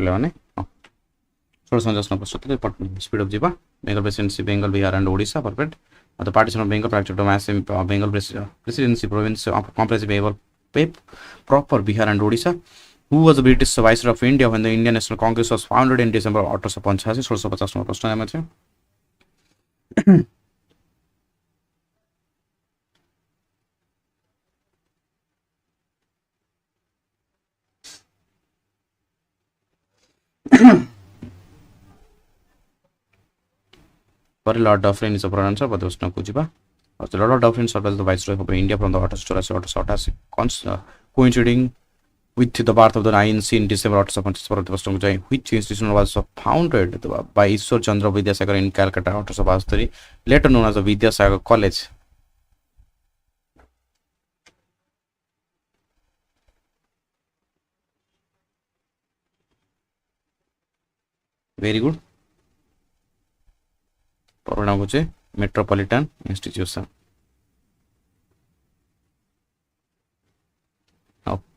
level. Speed of Jiba, Bengal Presidency, Bengal, Bihar, and Odisha. Perfect. The partition of Bengal fractured to massive Bengal Presidency province comprising Bengal, proper Bihar and Odisha. Who was the British Viceroy of India when the Indian National Congress was founded in December 1850? ପରେ Lord Dufferin is ପ୍ରଣାଂଶ ପ୍ରଶ୍ନକୁ ଯିବା। Lord Dufferin serve the viceroy of India from the 1884-1888 coinciding with the birth of the INC in December 1825 ପରବର୍ତ୍ତୀ ପ୍ରଶ୍ନକୁ ଯାଇ which institution was founded by ଈଶ୍ୱର ଚନ୍ଦ୍ର Vidyasagar in Calcutta 1872 later known as the Vidyasagar College? Very good. परिणाम होचे Metropolitan Institution.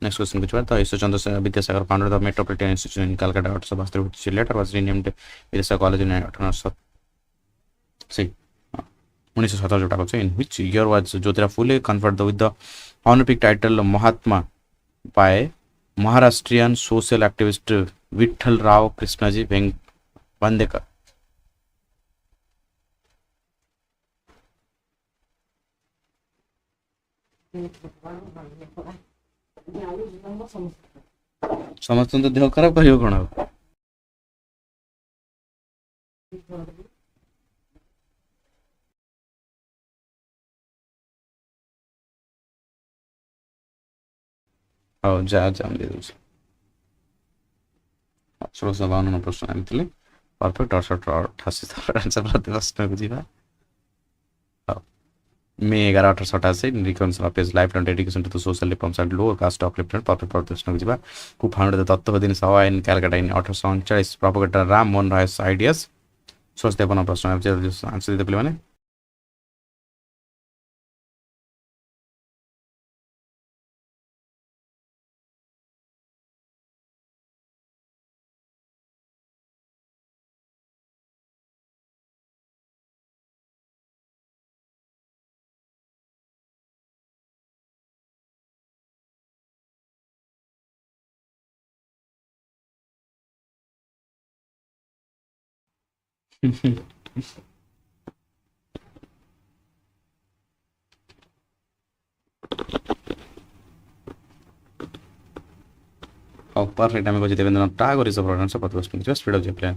Next question बुझिबा तो Ishwar Chandra Vidyasagar founded the Metropolitan Institution in Calcutta 1872 which later was renamed Vidyasagara College in 1917 जोटा को in which year was Jyotirao Phule conferred with the honorific title Mahatma by Maharashtrian social activist Vittal Rao Krishnaji Vandekar? समस्त तो देह खराब कर कौन हाँ जा जा दे दूसरे 1652 प्रश्न आनी परफेक्ट 1888 आंसर प्रति प्रश्न को जीवा May 11, 1888 reconcile of his lifelong dedication to the social reforms and lower caste upliftment perfect प्रश्न को जीवा who founded the तत्ववादी सभा in Calcutta in 1839 propagator Ram Mohan Roy's ideas 1653 प्रश्न आंसर देते पिले माने परफेक्ट आम कहे देवेन्द्रनाथ टागोर इज प्रणांश प्रश्न स्पीड ऑफ प्लान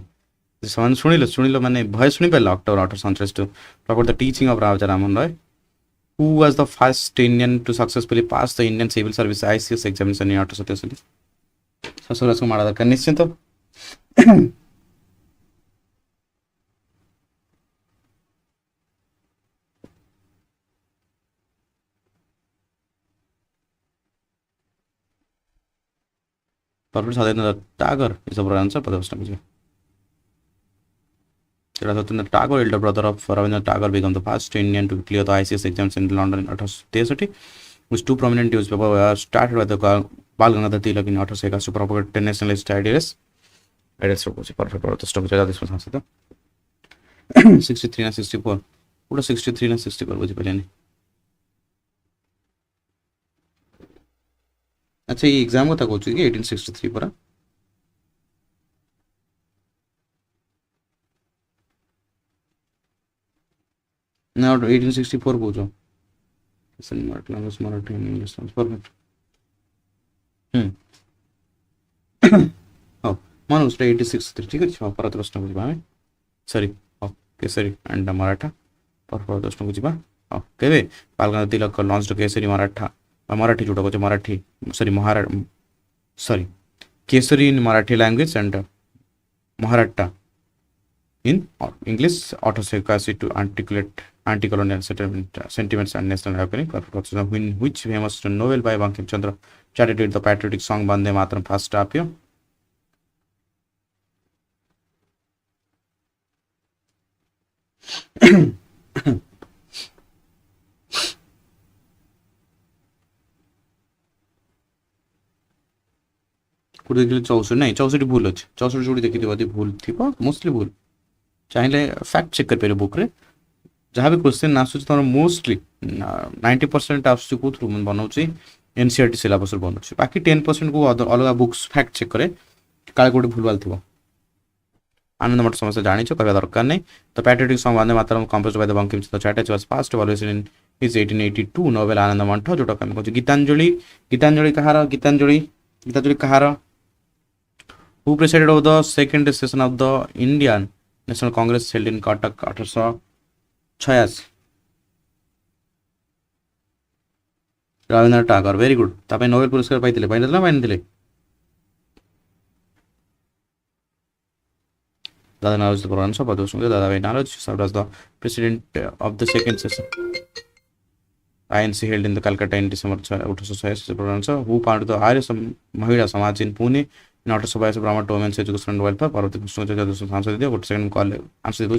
समान शुणिल माने भय शुणी पारे October 1847 to propose the teaching of Raja Ram Mohan Roy who was the first Indian to successfully pass the Indian civil service ICS examination in 1877 ससुराज को मारा दरकार निश्चित Perfect Sadhana Tagore is the answer for the first time. Sadhana Tagore, elder brother of Rabindranath Tagore, became the first Indian to clear the ICS exams in London in 1830, which two prominent newspapers were started by the Bal Gangadhar Tilak in 1860 to propagate nationalist ideas. Perfect. This was answer. 63 and 64. What are 63 and 64? अच्छा ये exam कथा कहूँ कि 1863 परा ना 1864 पूछो Marathi English perfect हाँ मान उसटा 1863 ठीक है पर प्रश्न को जीवा sorry Kesari and Maratha perfect प्रश्न को जीवा केवे बालगंगाधर तिलक लॉन्च केसरी मराठा मराठी जोटा कहे Marathi sorry Kesari in Marathi language and Maharashtra in English 1881 to articulate anti-colonial sentiments and national awakening. In which famous novel by Bankim Chandra charted with the patriotic song Bande Mataram first appear? देखिए 64 नहीं 64 भूल अच्छे 64 जोड़ी देखी थी भूल थी मोस्टली भूल चाहिए फैक्ट चेक कर पारे बुक रे जहाँ भी क्वेश्चन आसूँ तुम मोस्टली 90% आसूँ कौन थ्रू बनाऊँगी एनसीईआरटी सिलेबस बनाऊँ बाकी 10% को अलग बुक्स फैक्ट चेक करे काले गोटे भूल भाल थी आनंद मठ समस्त जानी कहवा दरकार नहीं तो patriotic song Vande Mataram composed by the Bankim Chandra Chatterjee was first evolution in his 1882 novel Anand Math जोटा हम कहूँ गीतांजलि गीतांजलि कहार गीतांजलि गीतांजलि कहार who president of the second session of the Indian National Congress held in Cuttack 1886 Rabindranath Tagore very good तापे नोबेल पुरस्कार पाइथिले पाइनथिले पाइनथिले दादा नारोज द पुराण सभा दोस्तों दादा भाई नारोज served as the president of the second session INC held in the Calcutta in December 1886 Purana who founded the Arya Mahila Samaj in Pune in order to supply Brahmo to women's education and welfare Parvati Krishna जगह दोस्तों answer दिया good second call answer दो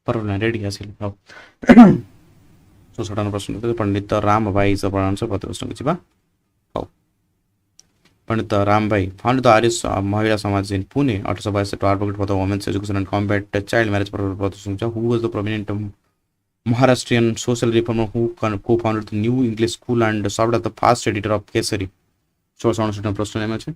परवना ready आसिल हो so sudden प्रश्न तो पंडित राम भाई से प्रणाम से पत्र प्रश्न किछि बा हो पंडित राम भाई फाउंड द आर्य महिला समाज इन Pune 1822 to advocate for the women's education and combat child marriage प्रश्न who was the prominent Maharashtrian social reformer who co-founded the new English school and served as the first editor of Kesari so sudden प्रश्न name अछि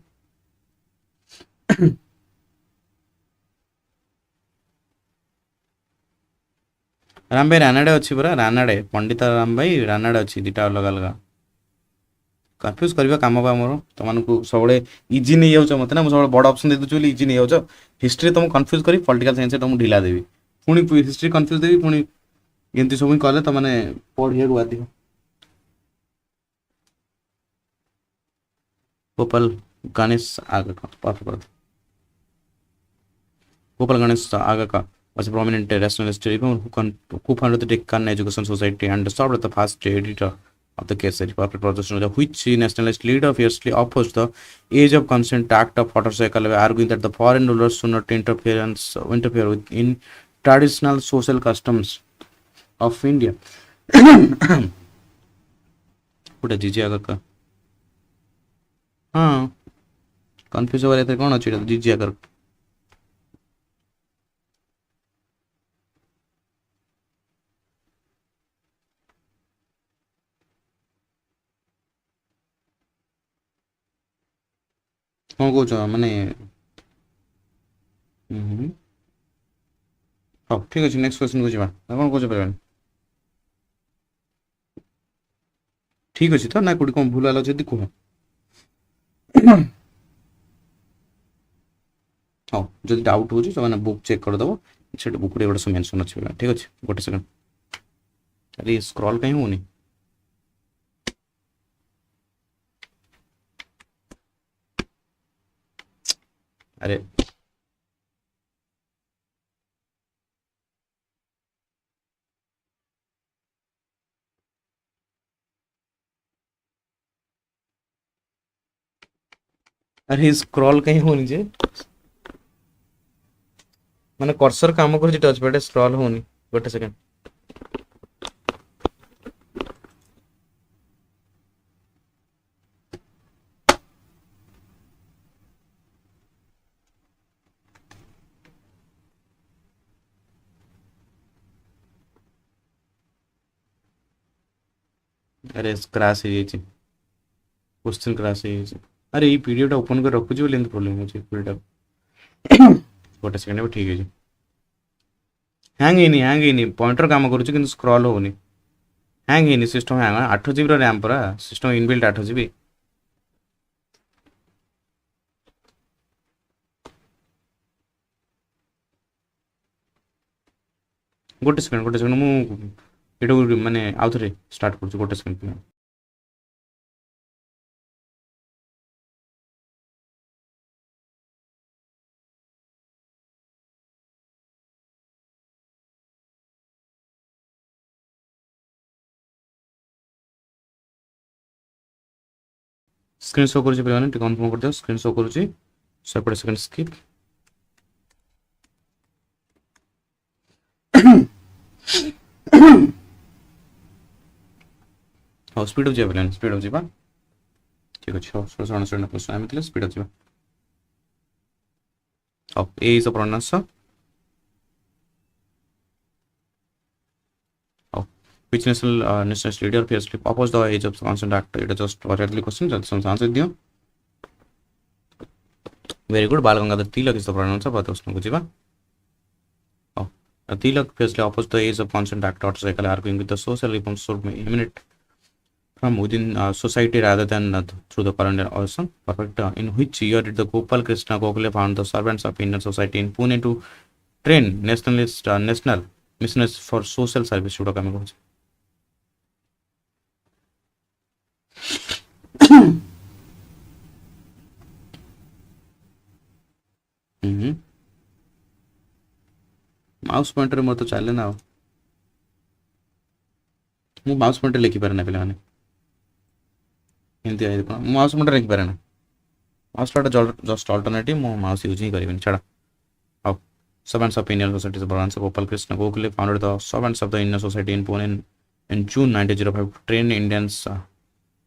राम भाई रानाडे अच्छी पूरा रानाडे पंडित राम भाई रानाडे अच्छी दुटा अलग अलग कन्फ्यूज करवा कम बा मोर तुमको सब इजी नहीं जाऊँ मत ना सब बड़ ऑप्शन दे दूसरी इजी नहीं जाऊँ हिस्ट्री तुम कन्फ्यूज करी पॉलिटिकल साइंस तुमको ढिला देवी पुणी हिस्ट्री कन्फ्यूज देवी पुणी एमती सब कले तो मैंने पढ़िया बाध्य गोपाल गणेश आगे गोपाल गणेश आगे का was a prominent rationalist reformer who founded the Deccan Education Society and served as the first editor of the Kesari Proposition, which nationalist leader fiercely opposed the Age of Consent Act of 1886, arguing that the foreign rulers should not interfere with in traditional social customs of India. Put a GG agar ka. हाँ confuse हो रहे थे कौन अच्छी GG agar कौन कौच माने हाँ ठीक अच्छे नेक्स्ट क्वेश्चन को जावा कौन कौच पारे ठीक अच्छे तो ना कोटी कौन भूल आलो जदी कह हाँ जदि डाउट हो तो मैंने बुक चेक कर दबो से बुक रे गोटे सब मेंशन अच्छे ठीक अच्छे गोटे सेकंड अरे स्क्रॉल कहीं होनी अरे अरे स्क्रॉल कहीं होनी जे माने कर्सर काम कर टच पैड स्क्रॉल होनी गोटे सेकंड अरे क्राश हो क्वेश्चन क्राश हो अरे ये पीडीएफ टा ओपन कर रखुची बोले प्रॉब्लम हो पीडीएफ गोटे सेकंड ठीक है हैंग नहीं पॉइंटर काम करुच्ची कि स्क्रॉल होनी हैंग नहीं सिस्टम हैंग 8 GB रैम पूरा सिस्टम इनबिल्ट 8 GB गोटे सेकंड मुझे माने आउ थे स्टार्ट कर गोटे सेकंड स्क्रीन शो करूची पिलाने टिक कन्फर्म कर दियो स्क्रीन शो करूची 100 सेकंड स्किप हाउ स्पीड हो जे पिलाने स्पीड हो जिबा ठीक अछि 169 क्वेश्चन आमितले स्पीड हो जिबा how a is the pronounce which nationalist leader fiercely opposed the age of consent act it is just directly question just some answer दियो very good बाल गंगाधर तिलक is the pronounce of प्रश्न बुझिबा तिलक fiercely opposed the age of consent act article arguing with the social reforms should be emanate from within society rather than through the colonial origin perfect in which year did the Gopal Krishna Gokhale found the servants of Indian society in Pune to train nationalist national missionaries for social service should come कहूँ mouse pointer मोर तो चले ना मु mouse pointer लिखि पारे ना पिलाने हिंदी आइ देखो माउस पॉइंटर लिखि पारे ना माउस पॉइंटर जस्ट अल्टरनेटिव मु माउस यूज ही करिबिन छाड़ा अब servants of Indian society is Brahmo Gopal Krishna Gokhale founded the servants of the Indian society in Pune in June 1905 to train Indians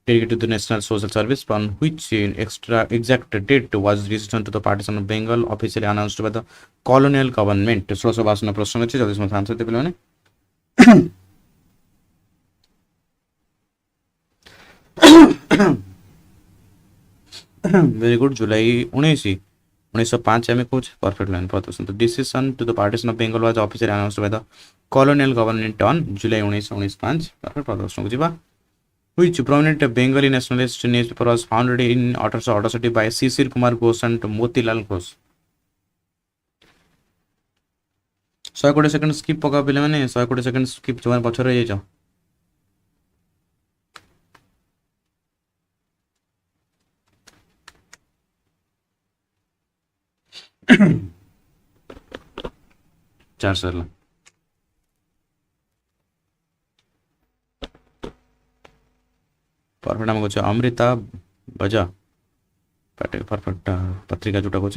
dedicated to the national social service on which exact date was resistant to the partition of Bengal officially announced by the colonial government 1652 प्रश्न अछि जल्दी से answer दे पिलाने very good जुलाई 1905 में कुछ perfect line प्रदर्शन the decision to the partition of Bengal was officially announced by the colonial government on July 1905 perfect प्रदर्शन को जिबा which prominent Bengali nationalist newspaper was founded in 1868 by Sisir Kumar Ghosh and Motilal Ghosh 100 second skip पका पिले माने 100 second skip जमार पछरे जाई जाओ चार सरला परफेक्ट हम को अमृता बजा परफेक्ट पत्रिका जोटा को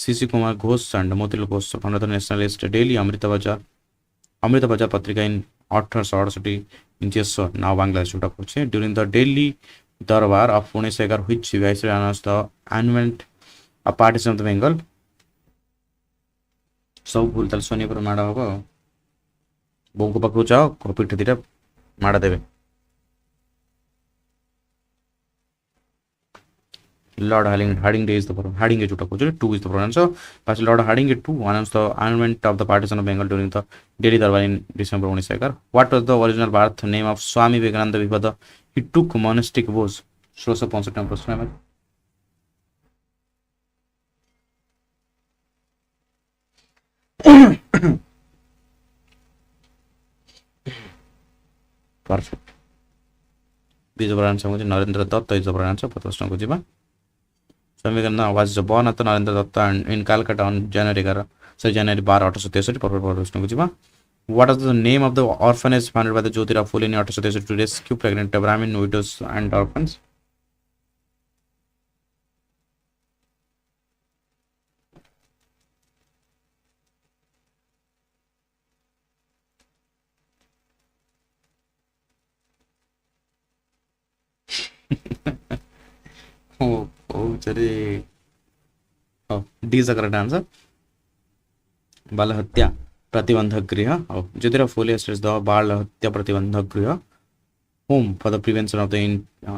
Sisir Kumar Ghosh and Motilal Ghosh founder the nationalist daily Amrita Bazar Patrika in 1868 in Jessore now Bangladesh जोटा को during the Delhi Durbar of 1911 which viceroy announced the annulment a partition of the Bengal सब भूल तल सोनी पर माड़ा होबो बो को पकु जाओ कॉपी ठदिरा माड़ा देबे Lord Hardinge is the Hardinge Juta Kujur, 2 is the pronoun. So, Pastor Lord Hardinge 2 announced the annulment of the partition of Bengal during the Delhi Darbar in December 19. What was the original birth name of Swami Vivekananda before he took monastic vows? Shows up on September 1st. Perfect. B is the pronoun. Narendra Datta is the pronoun. Patasna Kujiba. Swami Vivekananda was born at Narendra Datta in Calcutta on January 12, 1863. Perfect. What is the name of the orphanage founded by the Jyotirao Phule in 1863 to rescue pregnant Brahmin widows and orphans? D is the correct answer. बाल हत्या प्रतिबंधक गृह Jyotirao Phule established the बाल हत्या प्रतिबंधक गृह home for the prevention of the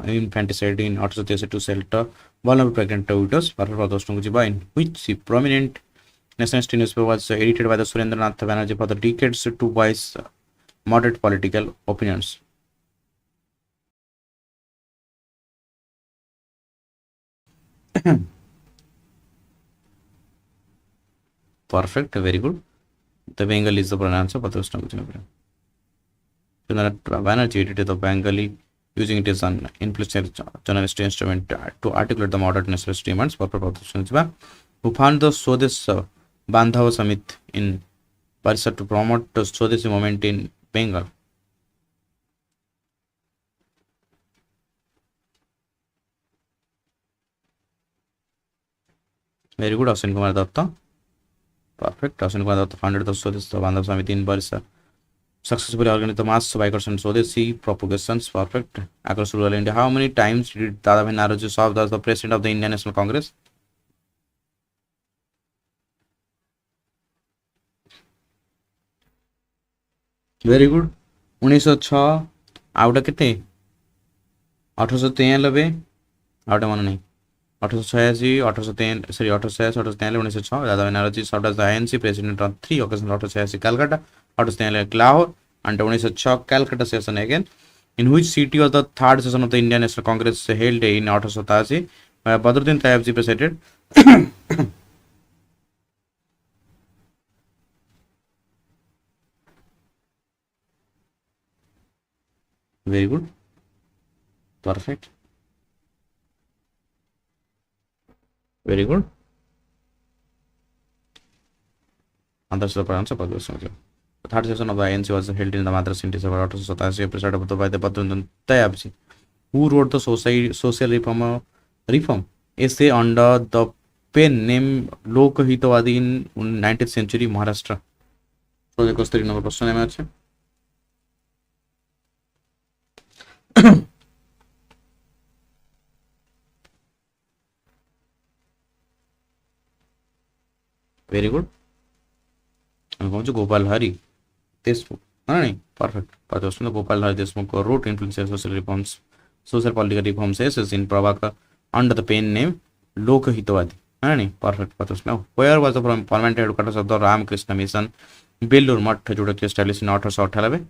infanticide in 1863 to shelter vulnerable pregnant widows. In which prominent nationalist newspaper was edited by the Surendranath Banerjee for the decades to voice moderate political opinions. Perfect, very good. The Bengali is the pronoun. Surendranath Banerjee edited the Bengali using it as an influential journalist instrument to articulate the modern nationalist demands. Who found the Swadeshi Bandhava Summit in Paris to promote the Swadeshi movement in Bengal? Very good Ashwini Kumar Dutt perfect Ashwini Kumar Dutt founded the Swadesh Bandhab Samiti in Barissa successfully organized the mass bikers and Swadeshi propagations perfect across rural India. How many times did Dadabhai Naoroji serve as the president of the Indian National Congress? Very good 1906 आउटा केते 1893 आउटा मन नहीं 1886 1883 sorry 1886 1893 1906 Dadabhai Naoroji served as the ANC president on 3 occasions 1886 Calcutta 1893 Lahore and 1906 Calcutta session again in which city was the third session of the Indian National Congress held in 1887 by Badruddin Tayyab ji presided very good perfect very good answer the answer the third session of the ANC was held in the Madras in December 1887 presided by the Badruddin Tayyab ji who wrote the social reform essay under the pen name Lokahitawadi in 19th century Maharashtra so the 30 number question name আছে very good আমি কমছো গোপাল হরি দেশমুখ না नहीं perfect पाँच option Gopal Hari Deshmukh wrote influential social reforms social political reforms essays in Pravaka under the pen name Lokhitwadi है नहीं perfect पाँच option where was the permanent headquarters of the Ramakrishna Mission Belur Math जोड़ा कि established in 1898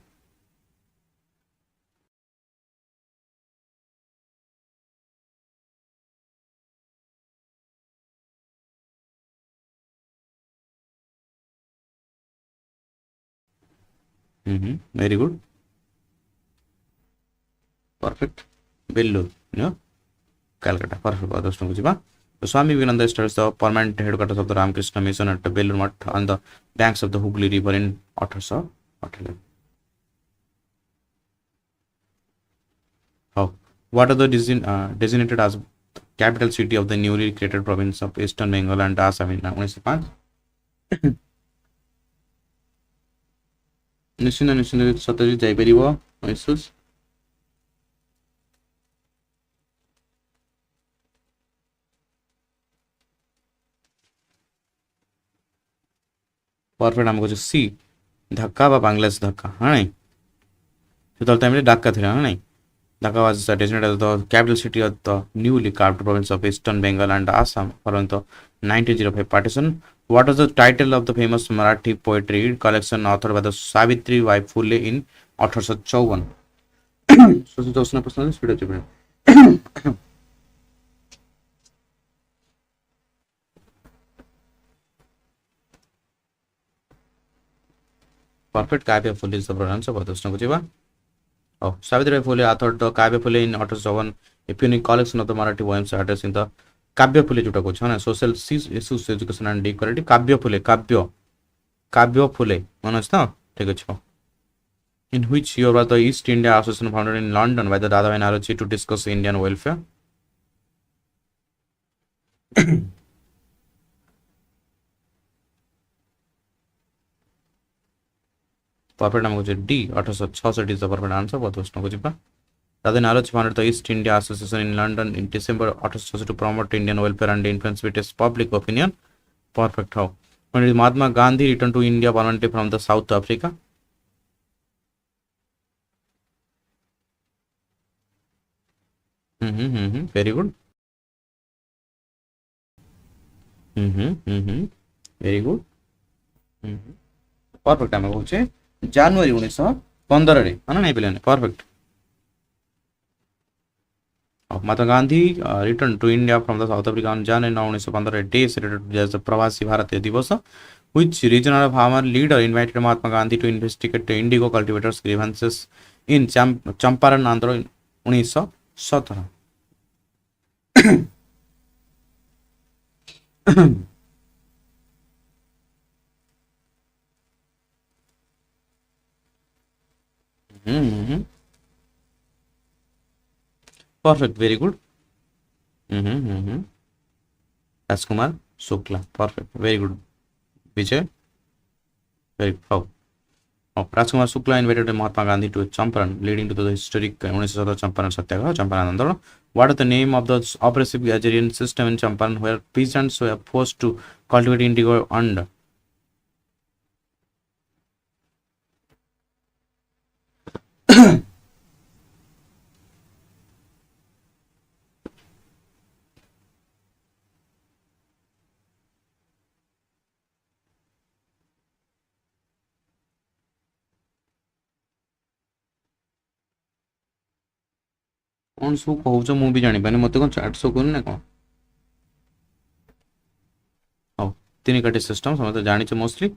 very good perfect Bellur no Calcutta perfect adostong bujiba so Swami Vivekananda established the permanent headquarters of the Ramakrishna Mission at Bellur Math on the banks of the Hooghly River in 1898 how what are the designated as capital city of the newly created province of Eastern Bengal and Assam in 1905 निश्चित निश्चित सत्यजित जाइपारिबो महसूस perfect हमको जो सी धक्का बा बांग्लादेश धक्का हाँ नहीं तो टाइम रे ढाका थिला हाँ नहीं Dhaka was designated as the capital city of the newly carved province of Eastern Bengal and Assam following the 1905 partition. What was the title of the famous Marathi poetry collection authored by the Savitri Bai Phule in 1854? So the question प्रश्न है speed अच्छे perfect काव्य फुले is the pronoun of प्रश्न बुझिबा oh Savitri Bai Phule authored the काव्य फुले in 1807 a unique collection of the Marathi poems addressing the काव्य फुले जोटा को ना social issues education and equality काव्य फुले मन अछि त ठीक अछि in which year was the East India Association founded in London by the Dadabhai Naoroji to discuss Indian welfare perfect नाम को D 1866 is the perfect answer बहुत प्रश्न को जिबा Dadabhai Naoroji founded the East India Association in London in December 1866 to promote Indian welfare and influence British public opinion. Perfect. How? When did Mahatma Gandhi return to India permanently from the South Africa? Very good. Very good. Perfect. I'm going to say January 1915 रे है ना नहीं पिलाने perfect. Mahatma Gandhi returned to India from the South Africa on January 1915 day celebrated as the Pravasi Bharatiya Divas, which regional farmer leader invited Mahatma Gandhi to investigate the indigo cultivators' grievances in Champaran, Andhra in 1917. Perfect, very good. Rajkumar, Shukla. Perfect. Very good. Vijay. Very good. Oh. Rajkumar Shukla invited Mahatma Gandhi to Champaran, leading to the historic 1917 Champaran Satyagraha, Champaran Andolana. What is the name of the oppressive agrarian system in Champaran where peasants were forced to cultivate indigo and कौन सब कहूच मु भी जानी पानी मत कौन chart show करूँ ना कौन हाँ तीन काटे सिस्टम समझते जानी मोस्टली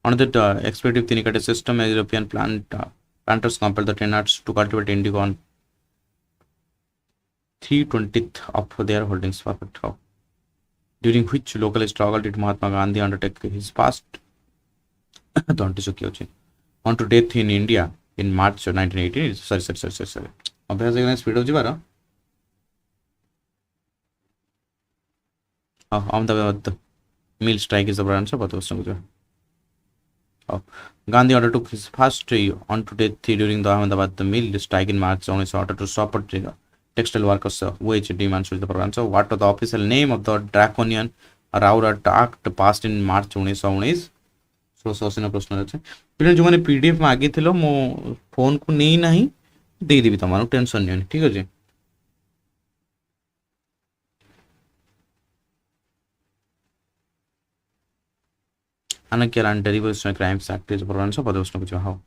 on the expected तीन काटे system European planters compelled the tenants to cultivate indigo on 3/20th of their holdings. Perfect. How during which local struggle did Mahatma Gandhi undertake his past on to death in India in March 1918. Sorry. अभ्यास करना speed हो जिबार Ahmedabad mill strike is the branch of Gandhi undertook his first on to death during the Ahmedabad mill strike in March on his order to support textile workers wage demands with the branch. What was the official name of the draconian Rowlatt Act passed in March 1919? Social प्रश्न अच्छे पे जो मैंने PDF मागी थी मो phone को नहीं नहीं देदेवि तुम टेंशन नहीं ठीक अच्छे Anarchical and Revolutionary Crimes Act is how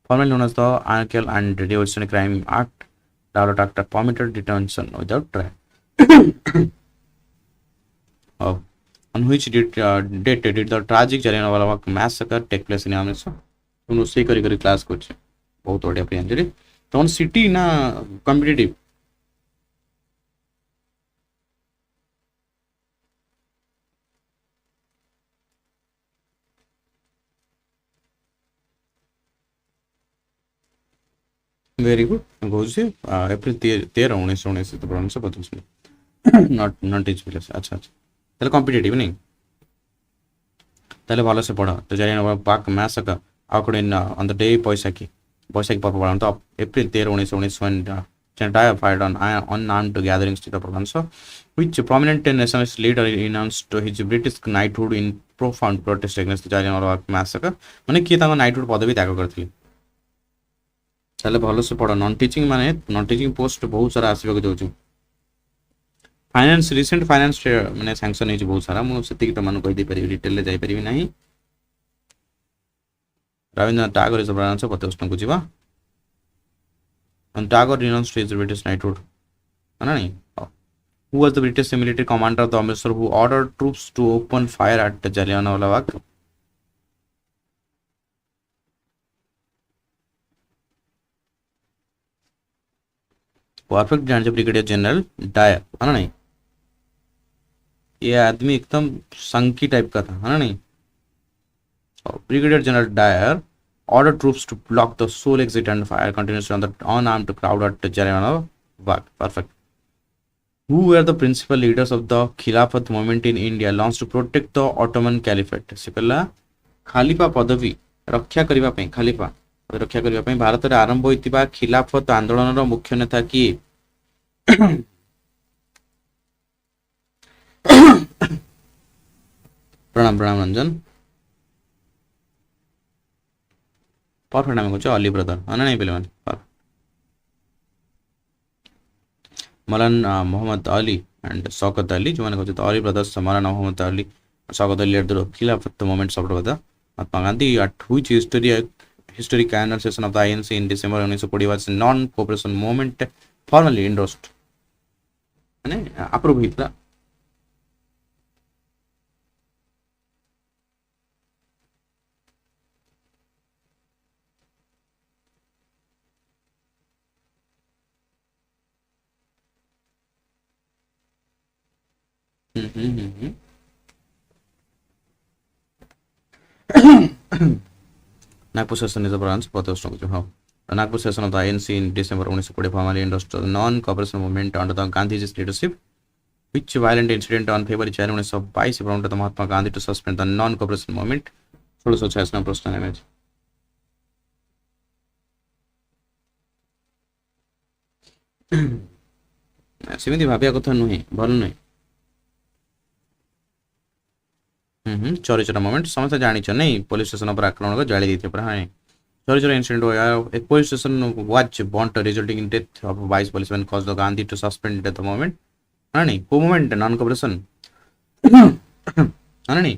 formerly known as the Anarchical and Revolutionary Crime Act. Rowlatt Act permitted detention without trial. On which date did the tragic Jallianwala Bagh massacre take place in Amritsar? तुम उसे करी class कुछ बहुत बढ़िया प्रियंजलि तो city ना competitive very good कौन April 13 1919 not is place अच्छा ताले कॉम्पिटिटिव नहीं ताले भलो से पढ़ तो जालियानवाला बाग massacre occurred in on the day Boisakhi Purple on April 13 1919 when Chantaya fired on unarmed gatherings to the province which prominent nationalist leader announced his British knighthood in profound protest against the Jallianwala Bagh massacre माने किए तांको knighthood पदवी त्याग करथिले ताले भलो से पढ़ नॉन टीचिंग पोस्ट बहुत सारा आसीबा को जाउछु फाइनेंस रिसेंट फाइनेंस माने सैंक्शन है बहुत सारा मु सेति त मानु कहि दे परिबी डिटेल ले जाई परिबी नाही Rabindranath Tagore is the branch of Pathostan Kujiba and Tagore renounced his British knighthood. Who was the British military commander of the Amritsar who ordered troops to open fire at the Jallianwala Bagh? Perfect जान Brigadier General Dyer है ना नहीं ये आदमी एकदम संकी type का था है ना नहीं Brigadier General Dyer ordered troops to block the sole exit and fire continuously on the unarmed crowd at Jallianwala Bagh. Perfect. Who were the principal leaders of the Khilafat movement in India launched to protect the Ottoman Caliphate? से पहला Khalifa पदवी रक्षा करिबा पई Khalifa रक्षा करिबा पई भारत रे आरंभ होइतिबा खिलाफत आंदोलन रो मुख्य नेता की प्रणाम रंजन परफेक्ट नाम को अली ब्रदर है ना नहीं पे मौलाना मोहम्मद अली एंड शौकत अली जो मैंने कहते Ali brothers Maulana Mohammad Ali Shaukat Ali at the Khilafat movement सब Mahatma Gandhi at which historic annual session of the INC in December 1920 was non cooperation movement formally endorsed माने approve हितला Nagpur session is a branch of the Nagpur session of the INC in December 1920 formally endorsed the non-cooperation movement under the Gandhiji's leadership. Which violent incident on February 4, 1922 prompted Mahatma Gandhi to suspend the non-cooperation movement? 1686 ପ୍ରଶ୍ନ ନେବେ। ସେମିତି ଭାବିବା କଥା ନୁହେଁ, ଭଲ ନୁହେଁ। ଚୋରିଚୋରା movement ସମସ୍ତେ ଜାଣିଛ ନାଇଁ, ପୋଲିସ ଷ୍ଟେସନ ଉପରେ ଆକ୍ରମଣ କରି ଜାଳି ଦେଇଥିଲେ ପୁରା। ହଁ, ଚୋରିଚୋରା incident a police station was burnt resulting in death of 22 policemen caused the Gandhi to suspend the movement। ହଁ ନାଇଁ, କୋଉ ମୁଭମେଣ୍ଟ? Non cooperation. ହଁ ନାଇଁ,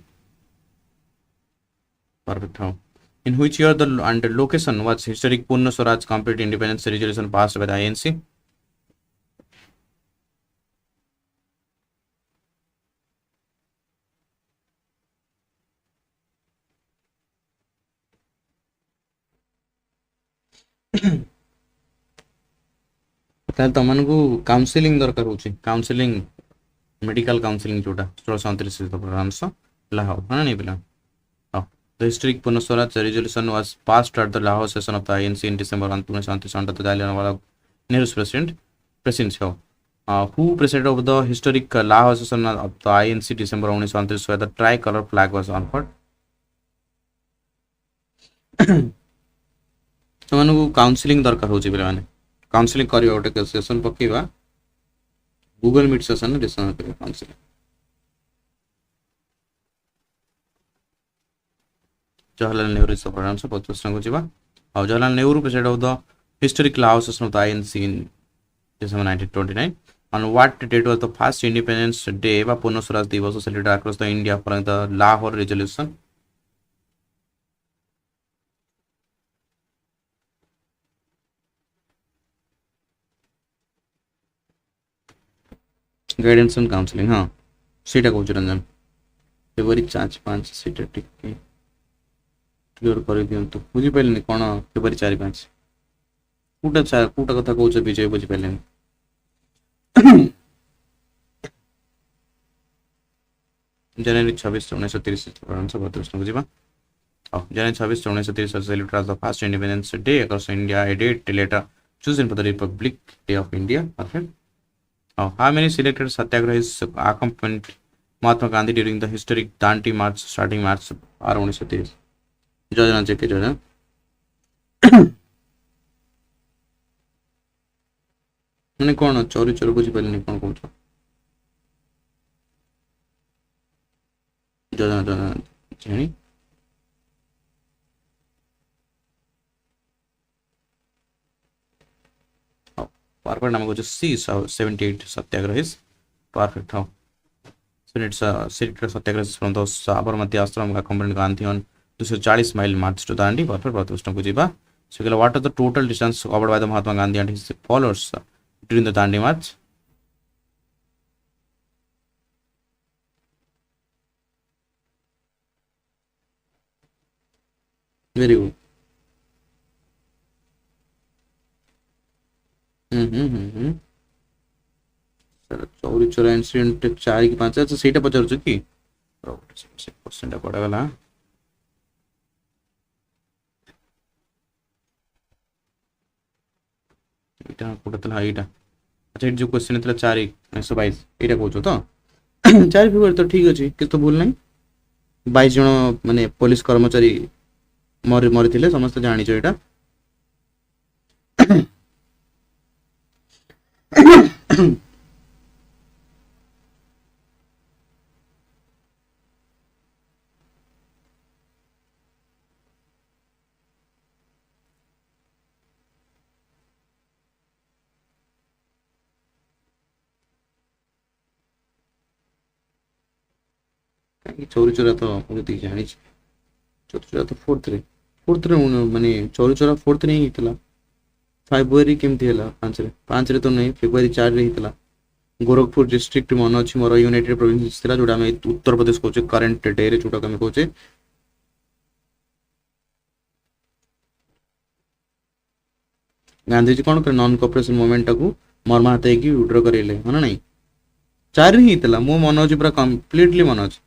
perfect। ହଁ, in which year the and the location was historic Purna Swaraj complete independence resolution passed by the INC? ତାହେଲେ ତମମାନଙ୍କୁ counselling ଦରକାର ହଉଛି, counselling, medical counselling जोटा 1629 लाहौर। हाँ नहीं पिला। The historic Pune Swaraj resolution was passed at the Lahore session of the INC in December 1929 under the Jallianwala Nehru's presidency. Who presided over the historic Lahore session of the INC December 1929 where the tricolor flag was unfurled? ସେମାନଙ୍କୁ counselling ଦରକାର ହଉଛି ପିଲାମାନେ, counselling କରିବା, ଗୋଟେ session ପକେଇବା, Google meet session discussion करें counselling. Jawaharlal Nehru is the answer. 25 प्रश्न को जीवा। और Jawaharlal Nehru president of the historic Lahore session of the INC in December 1929 on what date was the first independence day বা পূর্ণ স্বরাজ দিবস celebrated across the India following the Lahore resolution? Guidance and counselling. हाँ ସେଇଟା କହୁଛି ରଞ୍ଜନ, ଫେବୃଆରୀ 4-5 ସେଇଟା ଟିକେ କ୍ଲିୟର କରିଦିଅନ୍ତୁ। ବୁଝିପାରିଲିନି କ'ଣ ଫେବୃଆରୀ 4-5 କୋଉଟା କଥା କହୁଛ ବିଜୟ, ବୁଝିପାରିଲିନି। ଜାନୁଆରୀ 26, 1930 ବୁଝିବା। January 26, 1930 was celebrated as the first Independence Day across India, a date later chosen for the Republic Day of India. Perfect. How many selected Satyagrahis accompanied Mahatma Gandhi during the historic Danti March starting March 1930? Jojana check it, Jojana. ମାନେ କ'ଣ ଚୋରି ଚୋରି ବୁଝିପାରିଲିନି କ'ଣ କହୁଛ? ଜଜନା ଜାଣି perfect नाम कौन सी 78 सत्याग्रहीज। परफेक्ट। हाँ, सत्याग्रह फ्रॉम द साबरमती आश्रम accompanied Gandhi on 240 mile march to Dandi। Perfect. प्रश्न को जीवा। So what are the total distance covered by the Mahatma Gandhi and his followers during the Dandi march? Very good। Chauri चोरा incident 4 कि 5। अच्छा ସେଇଟା ପଚାରୁଛୁ କି? Percent पड़ा गला। ଏଇଟା କୋଉଟା ଥିଲା ଏଇଟା? ଆଚ୍ଛା ଏଇଟା ଯୋଉ क्वेश्चन ଥିଲା 4-1922 ଏଇଟା କହୁଛୁ ତ? 4 ଫେବୃଆରୀ ତ ଠିକ ଅଛି, କିଛି ତ ଭୁଲ ନାହିଁ। 22 ଜଣ ମାନେ ପୋଲିସ କର୍ମଚାରୀ ମରିଥିଲେ, ସମସ୍ତେ ଜାଣିଛ ଏଇଟା। चोरी चोरा तो मुझे जानी, चोरी चोरा तो फोर्थ माने चोरी चोरा 4th नहीं होता। फेब्रुआरी केमती है 5 रे तो नहीं, फेब्रुआरी 4 रे होता। गोरखपुर डिस्ट्रिक्ट मन अच्छी मोर यूनाइटेड प्रोविंस था, जोटा उत्तर प्रदेश कहे करेन्ट डे रे जोटा आम कहे। गांधीजी कौन करे नॉन कोऑपरेशन मूवमेंट को मर्माहत होगी विड्रॉ करेले, हाँ ना? 4 ही होता, मो मन अच्छे पूरा कम्प्लीटली मन अच्छे।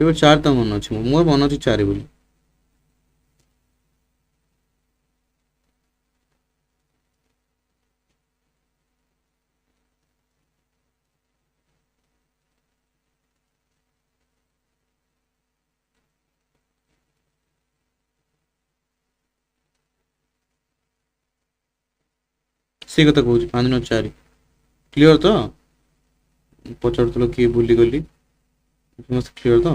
पेपर 4 तो मन अच्छी मोर मन अच्छी 4 बोली से कथा कहूँ 5 न 4 क्लीयर तो पचार किए भूलीगली समस्त क्लीयर तो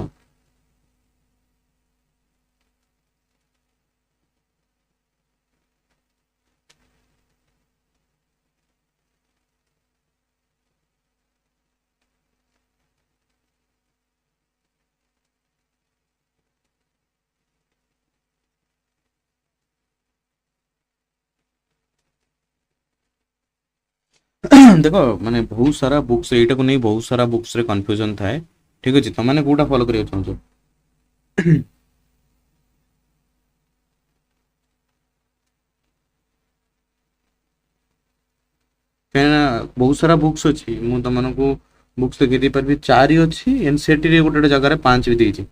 देख माने बहुत सारा बुक्स एटा को नहीं बहुत सारा बुक्स रे कंफ्यूजन थाए ठीक अछि त माने कोटा फॉलो करियो चाहछो कहना बहुत सारा बुक्स अछि मु त माने को बुक्स देखि दे परबी 4 ही अछि एनसीईआरटी रे गोटे जगह रे 5 भी देछि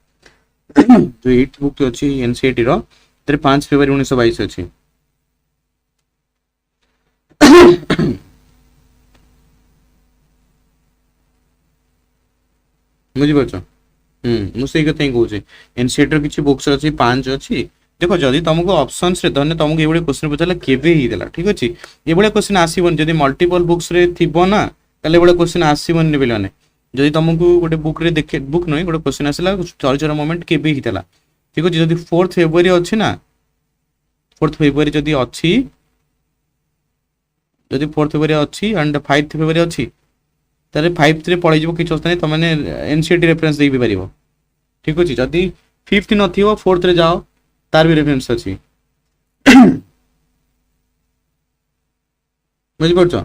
जो 8 बुक अछि एनसीईआरटी रो तेरे 5 फरवरी 1922 अछि बुझी परछो मु सेई कथा ही कहू छी एनसीईआरटी रो किछि बुक्स अछि 5 अछि देखो जदि तुमको ऑप्शंस रे धन्य तुमको एबळे क्वेश्चन पचाला केबे ही देला ठीक अछि एबळे क्वेश्चन आसीबन जदि मल्टीपल बुक्स रे थिबो ना तले एबळे क्वेश्चन आसीबन ने बिलाने जदि तुमको गोटे बुक रे देखे बुक नै गोटे क्वेश्चन आसीला चलचर मोमेंट केबे ही देला ठीक अछि जदि 4th फेब्रुअरी अछि ना 4th फेब्रुअरी जदि अछि जदि 4th फेब्रुअरी अछि एंड 5th फेब्रुअरी अछि तारे 5th रे पळै जिवो किछ नै त माने एनसीईआरटी रेफरेंस देई भी परिबो ठीक अछि जदि 5th नथिबो 4th रे जाओ तार भी रेफरेंस अछि बुझी परछो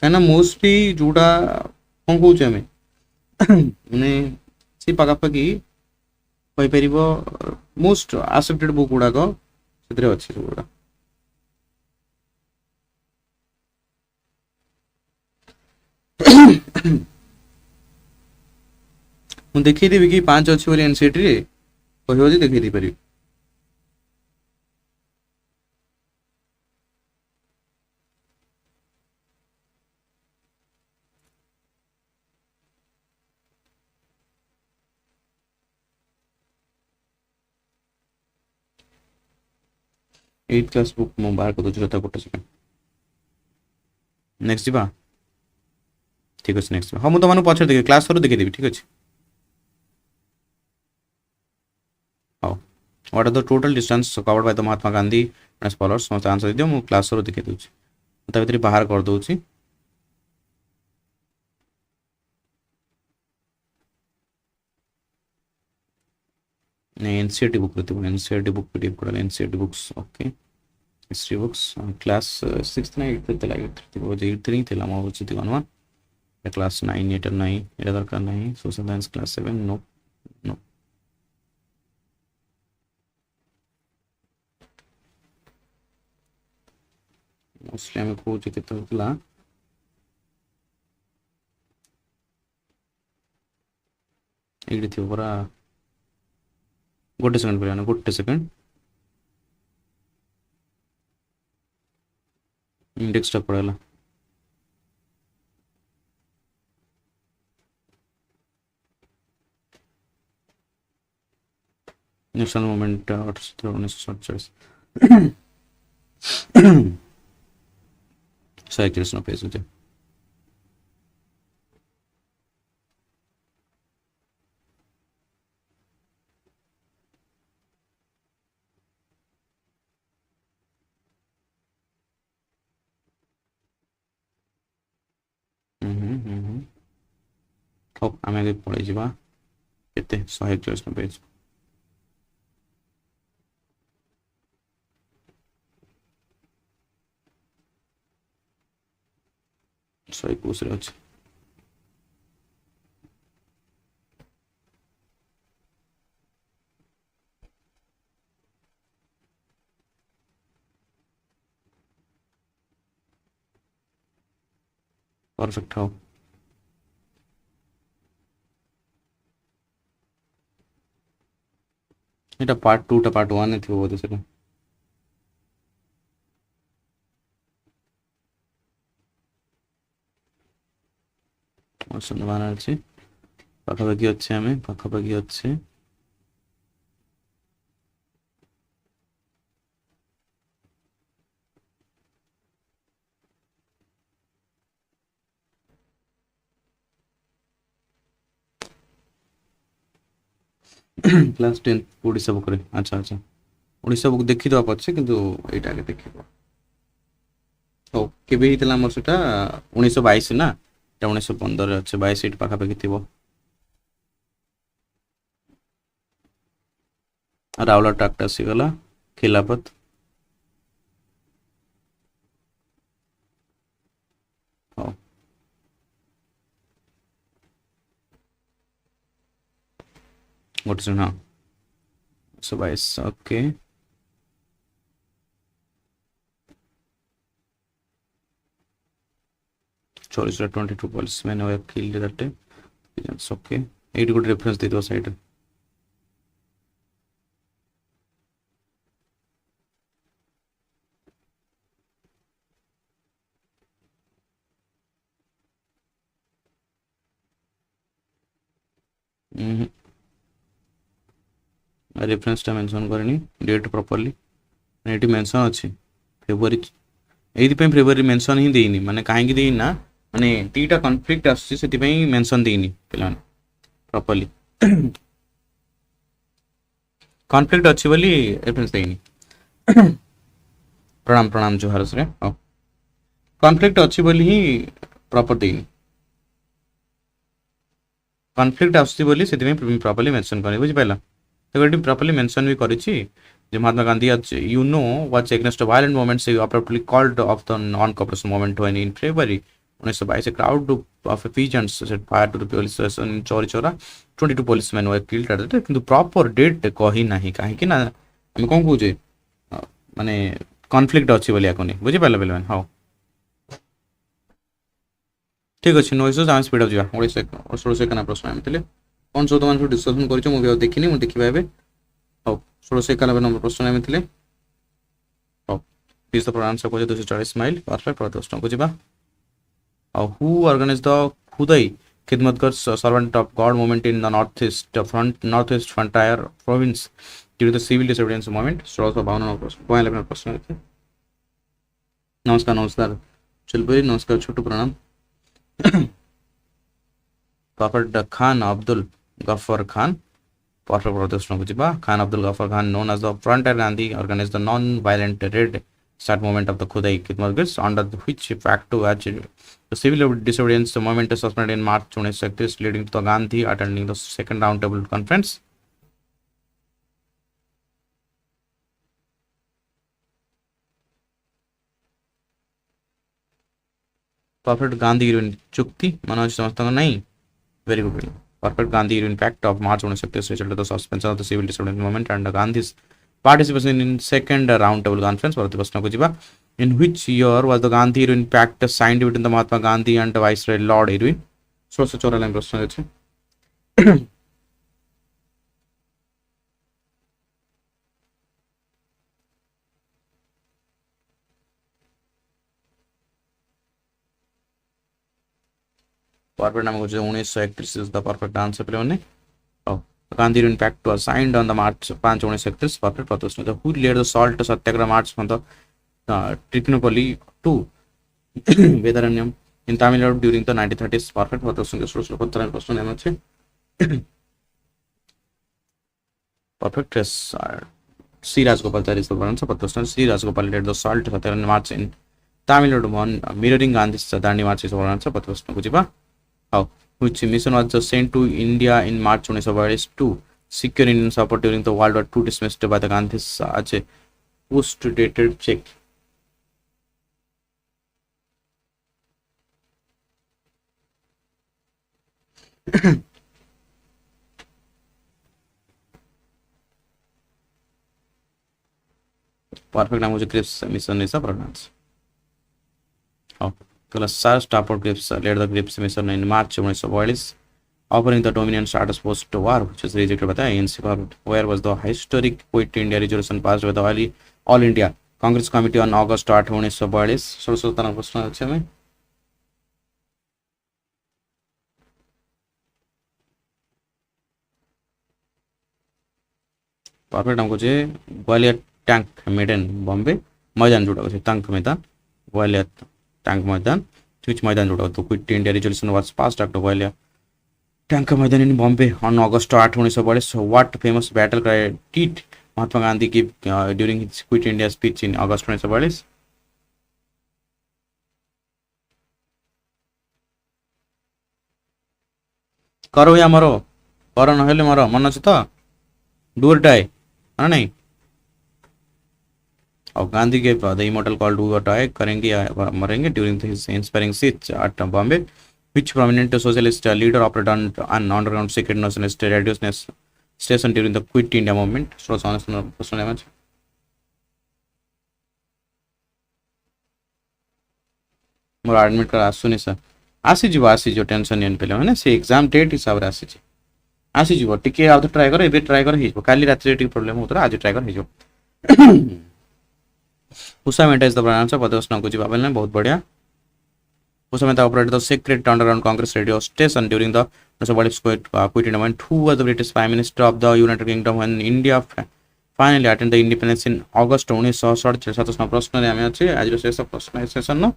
काना मोस्टली जोडा कोन कहू छै हमें माने सी पागा पगी कहि परिबो मोस्ट एक्सेप्टेड बुक गुडा को सेतरे अछि गुडा मु देखि देबी कि 5 अछि बोली एनसीईआरटी रे कहियो जे देखि दी परिबी 8 क्लास बुक मो बाहर को दोजता गोटे सेकंड नेक्स्ट जीवा ठीक अछि नेक्स्ट हम तो मानु पछर देखि क्लास 4 देखि देबी ठीक अछि how what are the total distance covered by the Mahatma Gandhi and followers समस्त आंसर दियो मु क्लास 4 देखि दोछि ता भीतर बाहर कर दोछि नहीं एनसीईआरटी बुक रहते NCERT book PDF code NCERT books okay history books class 6th ना 8th थे लागे वो 8th नहीं थे लामा वो चिति गनवा क्लास 9 8 नहीं एटा दरकार नहीं social science class 7 no no mostly हमें को चिति तो ला एग्री थी पूरा गोटे सेकंड पे गोटे सेकंड इंडेक्स टा पड़ेला national movement 1947 cycles no page होते top आमे आगे पड़े जिबा केते 141 नो पेज 121 रे अछि परफेक्ट हाउ এটা পার্ট 2 টা পার্ট 1 এ থিব बोधे সেটা অসম্মান আছে পাখাপাখি হচ্ছে আমি পাখাপাখি হচ্ছে ক্লাস 10 ওড়িশা বুকরে আচ্ছা আচ্ছা ওড়িশা বুক ଦେଖିଦେବା ପଛେ କିନ୍ତୁ ଏଇଟା ଆଗେ ଦେଖିବ ହଉ କେବେ ହେଇଥିଲା ଆମର ସେଟା 1922 ନା এটা 1915 ଅଛି 22 ଏଇଠି ପାଖାପାଖି ଥିବ ରାଉଲା ଟ୍ରାକ୍ଟ ଆସିଗଲା ଖିଲାଫତ ହଉ ଗୋଟେ ଶୁଣ 1922 okay Choice 22 policemen were killed that day. It's okay. 8 good reference did was side. Reference टा mention करनी date properly. एटी मेंशन अच्छी फेब्रुआरी एइथि फेब्रुआरी मेंशन ही देनी माने काहे देनी ना माने तीटा कॉन्फ्लिक्ट आसी सेति पई मेंशन देनी पिलान प्रॉपर्ली कॉन्फ्लिक्ट अच्छी बोली रेफरेंस देनी प्रणाम प्रणाम जोहार से कॉन्फ्लिक्ट अच्छी बोली ही प्रॉपर देनी कॉन्फ्लिक्ट आसी बोली सेति पई प्रॉपर्ली मेंशन करनी बुझि पाइला तो एटी प्रॉपर्ली मेंशन भी करिछि Mahatma Gandhi, you know, was against the violent movements. He abruptly called off the non-cooperation movement when in February 1922 a crowd of peasants set fire to the police station in Chorichora. 22 policemen were killed at that. কিন্তু proper date কহি ନାହିଁ କାହିଁକି ନା ଆମେ କ'ଣ କହୁଛେ ମାନେ conflict ଅଛି ବୋଲି ଆକନି ବୁଝିପାରିଲେ ପିଲାମାନେ ହଉ ଠିକ ଅଛି नो इश्यूज ଆମେ ସ୍ପିଡ୍ ଅପ୍ ଯିବା 1651 ପ୍ରଶ୍ନ ଆମେ ଥିଲେ କ'ଣ ସବୁ ତମେ ଡିସ୍କସନ୍ କରିଛ ମୁଁ ବି ଆଉ ଦେଖିନି ମୁଁ ଦେଖିବା ଏବେ ହଉ 1691 नंबर प्रश्न एम थे इज द आंसर को 240 माइल परफेक्ट प्रश्न को जीवा who organise the Khudai Khidmatgar servant of God movement in the North East Frontier Province during the civil disobedience movement 1652 प्रश्न नमस्कार नमस्कार चल भाई नमस्कार छोटू प्रणाम परफेक्ट खान अब्दुल गफर खान Perfect प्रश्न को जीवा Khan Abdul Ghaffar Khan known as the Frontier Gandhi organized the non-violent Red Start movement of the Khudai Khidmatgars under which fact to achieve the civil disobedience movement suspended in March 1936 leading to the Gandhi attending the second roundtable conference. Perfect Gandhi चुक्ति Manoj समझता नहीं very good. Perfect Gandhi impact of March 1936 resulted the suspension of the civil disobedience movement and Gandhi's participation in second round table conference in which year was the Gandhi pact signed between the Mahatma Gandhi and the Viceroy Lord Irwin 1644 प्रश्न ଅଛି Perfect नाम कुछ 1931 is the perfect answer पे उन्हें Gandhi impact was signed on the March 5 1931 perfect प्रश्न who led the salt satyagraha march from the Trichinopoli to Vedaranyam in Tamil Nadu during the 1930s perfect प्रश्न 1617 प्रश्न M अछि perfect C Rajagopal is the answer प्रश्न C Rajagopal led the salt satyagraha march in Tamil Nadu mirroring Gandhi's Dandi march is the answer प्रश्न को जीवा How? Which mission was just sent to India in March 1922 to secure Indian support during the World War II dismissed by the Gandhis as a post-dated check. Perfect name was Grips mission is a pronounce. How? Class-1 Statehood Grips led the Grips mission in March 1942 offering the dominant status post war, which was rejected by the ANC. Where was the historic Quit India resolution passed by the All India Congress Committee on August 8, 1942? 16 प्रश्न अच्छे में perfect हमको जे Gwalior tank मैदान बॉम्बे मैदान जोड़ा है tank मैदान Gwalior tank मैदान which मैदान जोड़ा तो quit India resolution was passed at Gwalior tank maidan in Bombay on August 8, 1942. What famous battle cry did Mahatma Gandhi give during his quit India speech in August 1942? करो या मरो करो नहेले मरो मन अच्छे तो डू और डाई है नहीं और गांधी के द इमोर्टल कॉल डू और डाई करेंगे या मरेंगे during his inspiring speech at Bombay. Which prominent socialist leader operated an underground secret nationalist radio station during the Quit India movement? So, question image. More admit कर आसुनी sir आसीज tension नहीं पे मैंने से exam date हिसाब से आसीज टिके आउ ट्राए कर एबे ट्राए कर हिजो काली रात रे टिके प्रॉब्लम होतरा आज ट्राए कर हिजो. Usha Meta is the answer प्रश्न को जी बाबल ने बहुत बढ़िया. उस समय operated the secret underground Congress radio station during the Quit India movement. Who was the British Prime Minister of the United Kingdom when India finally attained the independence in August 1947? प्रश्न आम अच्छे आज शेष प्रश्न सेशन न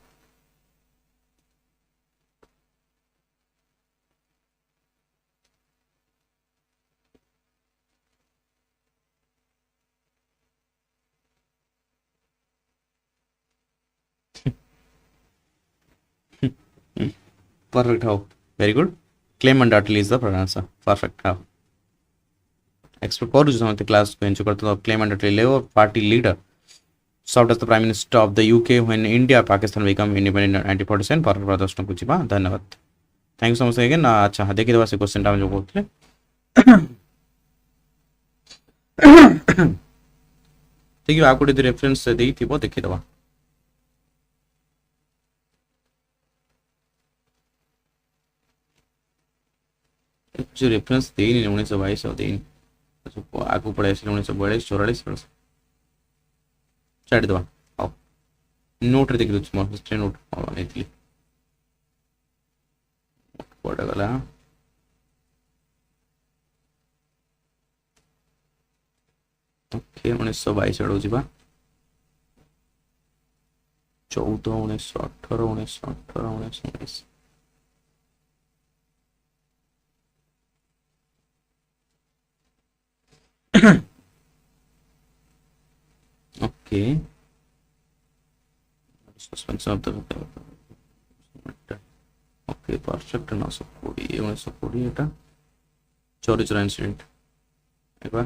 perfect. How very good. Claimant Attlee is the answer. Perfect. How expert करू समझते class को एंजॉय करते तो Claimant Attlee ले और party leader served as the prime minister of the UK when India Pakistan became independent in 1947. perfect प्रश्न पूछी बा धन्यवाद. Thank you so much again. अच्छा देखि दबा से क्वेश्चन टाइम जो बोलते ठीक है आपको रेफरेंस देई थिबो देखि दबा जो रेफरेंस देनी 1922 और देनी आगू पड़े 1942 44 छाड़ दवा आओ नोट रे देखि दछ मोर हिस्ट्री नोट बनेइतली पड़ गला ओके 1922 आडो जिबा 14 1918 1918 1919 okay suspension of the okay perfect 1920 এটা চৌরিচরা ইনসিডেন্ট একবার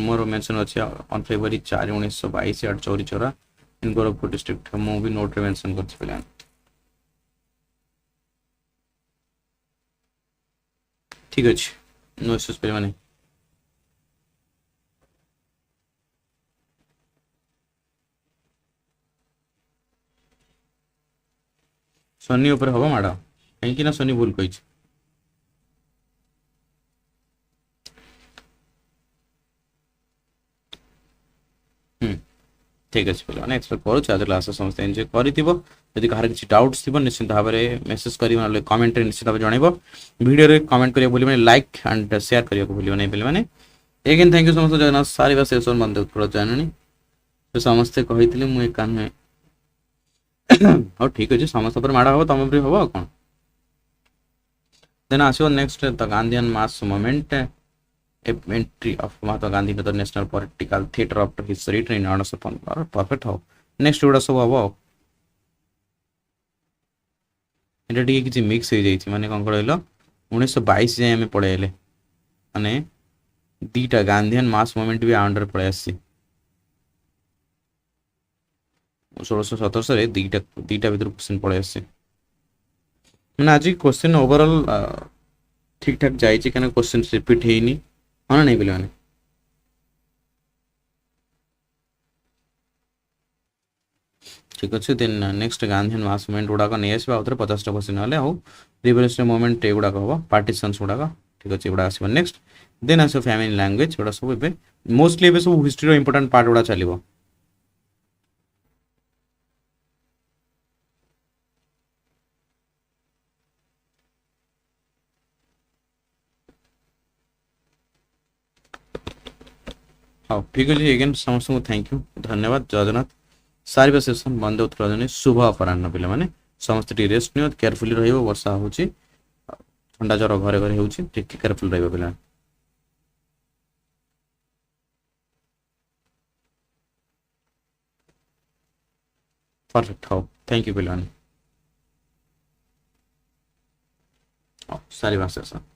मोर मेंशन अछि on February 4 1922 eight चौरिचरा in Gorakhpur district मु भी नोट रे मेंशन करछि प्लान ठीक अछि नो इश्यूज पे माने शनि ऊपर हम माड़ कहीं शनि भूल कही ठीक अच्छे पे एक्सपेक्ट करुच्छे आज क्लास समस्त एंजॉय करी कहार किसी डाउट्स थी निश्चित भाव में मेसेज कर कमेंट निश्चित भाव जनइब वीडियो कमेंट करिया भूलिबे लाइक एंड शेयर करिया भूलिबे नहीं पे एगेन थैंक यू समस्त जगन्नाथ सारी सेशन बंद उत्तर जाननी तो समस्ते कही मुझे कान हाँ ठीक अच्छे समस्त माड़ हम तुम भी हम कौन देन आसो next the Gandhian mass movement entry of Mahatma Gandhi the national political theatre after his return in 1915 perfect हो नेक्स्ट गुड़ा सब हम ये टे कि मिक्स हो जाए माने कौन कहल 1922 जाए आम पढ़ाइले माने दीटा गांधीयन मास मूवमेंट भी अंडर पड़े आसी 1617 दीटा भर क्वेश्चन पड़े आसे मैंने आज क्वेश्चन ओवरऑल ठीक ठाक जाए क्या क्वेश्चन रिपीट होनी हाँ नहीं बोले मैंने ठीक अच्छे then next Gandhian mass movement गुड़ाक नहीं आसवा 50टा क्वेश्चन ना हो रिवोल्यूशनरी मूवमेंट ये गुड़ाक हम पार्टीशंस गुड़ाक ठीक अच्छे एगुड़ा आस नेक्स्ट देन आस फैमिली लैंग्वेज एगुड़ा सब ए मोस्टली ए सब हिस्ट्री इंपोर्टाट पार्ट गुड़ा चलो हाँ ठीक अच्छे एगेन समस्त को थैंक यू धन्यवाद जय जगन्नाथ सारे सेसन बंदे उत्तर जन शुभ अपराह पे मैंने समस्त रेस्ट नि केयरफुली वर्षा हो ठंडा ज्वर घरे घरे हो केयरफुल पे परफेक्ट हाँ थैंक यू पे सारी सेसन